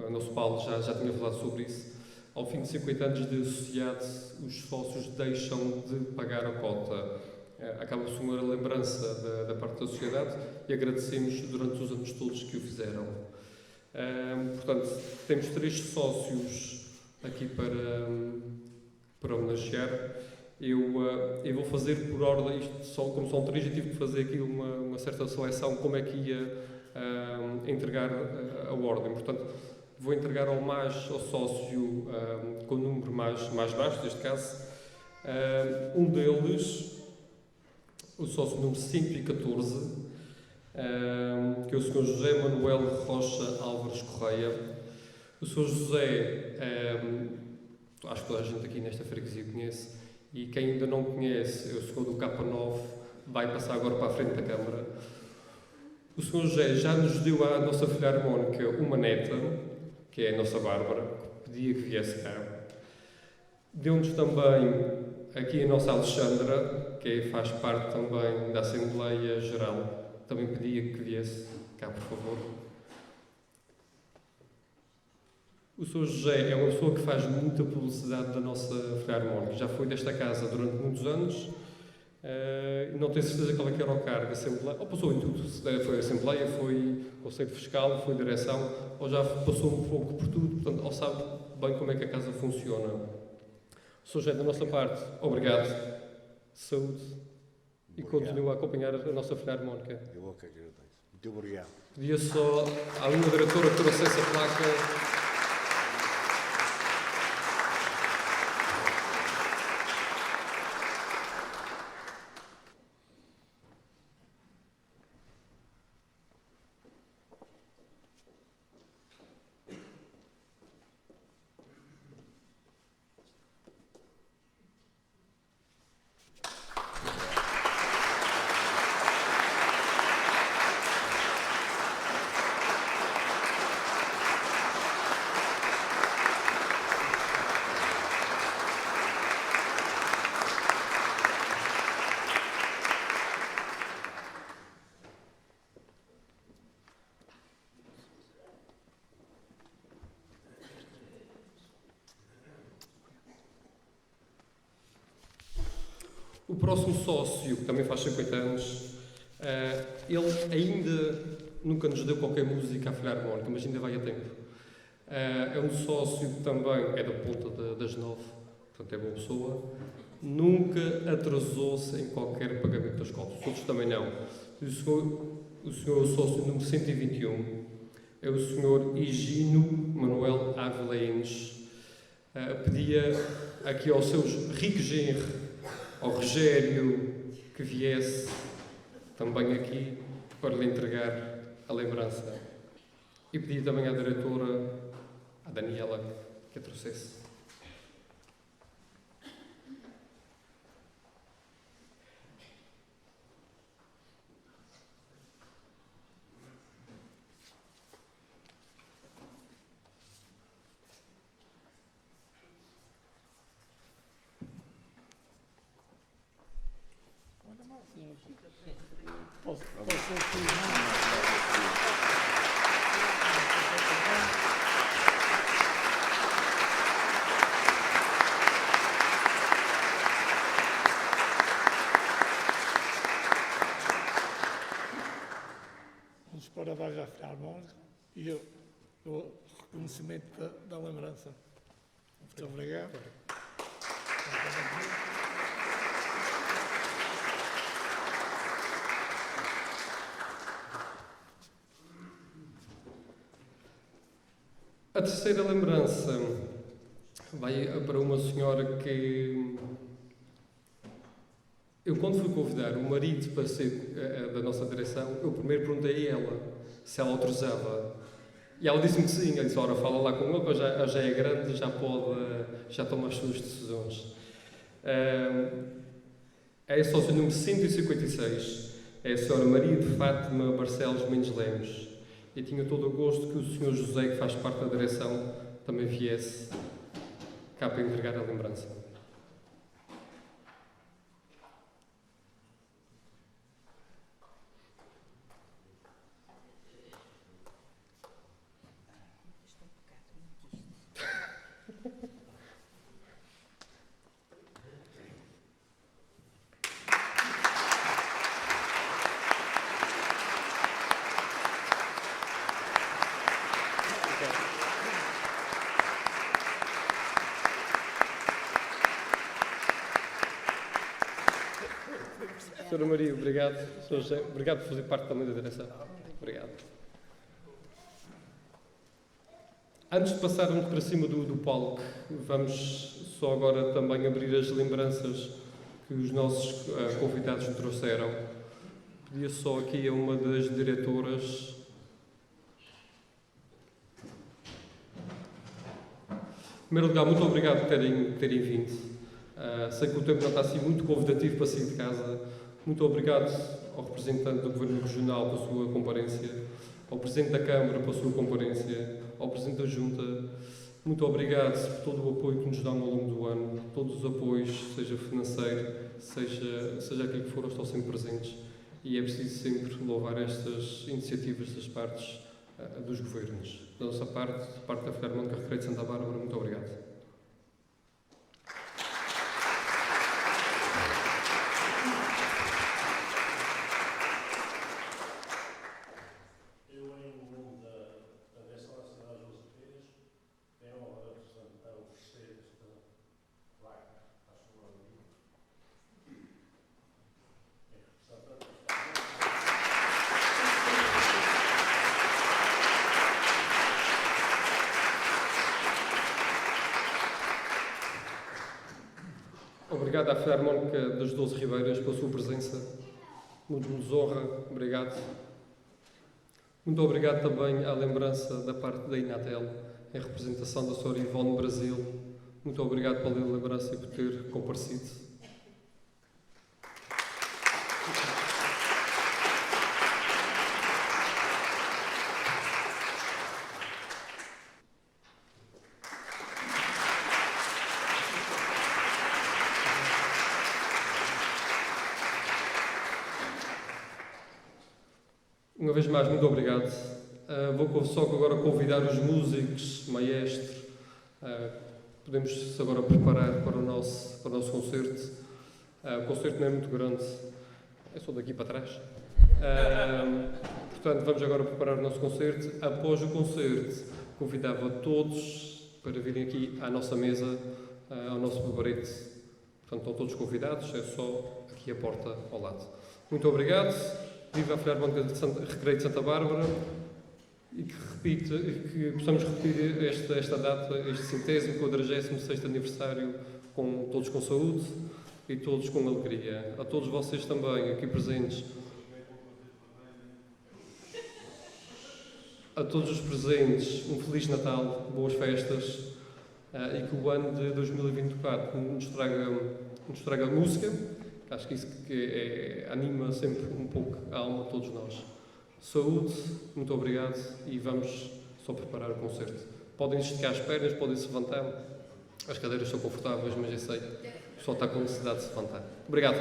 [SPEAKER 2] o nosso Paulo já tinha falado sobre isso, ao fim de 50 anos de associado, os sócios deixam de pagar a cota. Acaba-se uma lembrança da parte da sociedade e agradecemos durante os anos todos que o fizeram. Portanto, temos 3 sócios aqui para homenagear. Eu vou fazer por ordem, como são 3, eu tive de fazer aqui uma certa seleção, como é que ia entregar a ordem. Portanto, vou entregar ao sócio com o número mais baixo, neste caso. Um deles, o sócio número 114, que é o Sr. José Manuel Rocha Álvares Correia. O Sr. José, acho que toda a gente aqui nesta freguesia conhece, e quem ainda não conhece, é o Sr. do K9, vai passar agora para a frente da Câmara. O Sr. José já nos deu à nossa filarmónica uma neta, que é a nossa Bárbara, que pedia que viesse cá. Deu-nos também aqui a nossa Alexandra, que faz parte também da Assembleia Geral, também pedia que viesse cá, por favor. O Sr. José é uma pessoa que faz muita publicidade da nossa Filarmónica. Já foi desta casa durante muitos anos. Não tenho certeza qual é que era o cargo, Assembleia, ou passou em tudo. Foi Assembleia, foi Conselho Fiscal, foi Direção, ou já passou um pouco por tudo, portanto, ou sabe bem como é que a casa funciona. O Sr. José, da nossa parte, obrigado, saúde, e continua a acompanhar a nossa Filarmónica.
[SPEAKER 7] Eu vou que agradeço. Muito obrigado.
[SPEAKER 2] Pedia só à linha diretora que trouxesse essa placa. O próximo sócio, que também faz 50 anos, ele ainda nunca nos deu qualquer música à Filarmónica, mas ainda vai a tempo. É um sócio que também é da ponta das 9, portanto é boa pessoa. Nunca atrasou-se em qualquer pagamento das cotas. Os outros também não. O senhor sócio número 121 é o senhor Higino Manuel Ávila Enes. Pedia aqui ao seu rico genro, ao Rogério, que viesse também aqui para lhe entregar a lembrança. E pedi também à diretora, à Daniela, que a trouxesse.
[SPEAKER 8] Uns parabéns à Filarmónica e o reconhecimento da lembrança. Muito obrigado.
[SPEAKER 2] A terceira lembrança vai para uma senhora que eu, quando fui convidar o marido para ser da nossa direção, eu primeiro perguntei a ela se ela autorizava. E ela disse-me que sim. Ela disse: ora, fala lá com ele, que já é grande, já toma as suas decisões. É a sócia número 156, é a senhora Maria de Fátima Barcelos Mendes Lemos. E tinha todo o gosto que o Sr. José, que faz parte da direção, também viesse cá para entregar a lembrança. Sra. Maria, obrigado. Sr. José, obrigado por fazer parte também da direção. Obrigado. Antes de passarmos para cima do palco, vamos só agora também abrir as lembranças que os nossos convidados nos trouxeram. Pedia só aqui a uma das diretoras. Em primeiro lugar, muito obrigado por terem vindo. Sei que o tempo não está assim muito convidativo para sair de casa. Muito obrigado ao representante do Governo Regional pela sua comparência. ao Presidente da Câmara pela sua comparência, ao Presidente da Junta, muito obrigado por todo o apoio que nos dão ao longo do ano, todos os apoios, seja financeiro, seja aquilo que for, estão sempre presentes e é preciso sempre louvar estas iniciativas das partes dos governos. Da nossa parte da Filarmónica Recreio de Santa Bárbara, muito obrigado. Obrigado à Filarmónica das 12 Ribeiras pela sua presença. Muito nos honra. Obrigado. Muito obrigado também à lembrança da parte da Inatel, em representação da Sra. Ivone Brasil. Muito obrigado pela lembrança e por ter comparecido. Uma vez mais, muito obrigado. Vou só agora convidar os músicos, maestro. Podemos agora preparar para o nosso concerto. O concerto não é muito grande, é só daqui para trás. Portanto, vamos agora preparar o nosso concerto. Após o concerto, convidava todos para virem aqui à nossa mesa, ao nosso beberete. Portanto, estão todos convidados, é só aqui a porta ao lado. Muito obrigado. Viva a Filarmónica de Recreio de Santa Bárbara e que possamos repetir esta data, este 146º aniversário, todos com saúde e todos com alegria. A todos vocês também aqui presentes, a todos os presentes, um Feliz Natal, boas festas e que o ano de 2024 nos traga música. Acho que isso anima sempre um pouco a alma de todos nós. Saúde, muito obrigado e vamos só preparar o concerto. Podem esticar as pernas, podem se levantar. As cadeiras são confortáveis, mas eu sei, o pessoal está com necessidade de se levantar. Obrigado.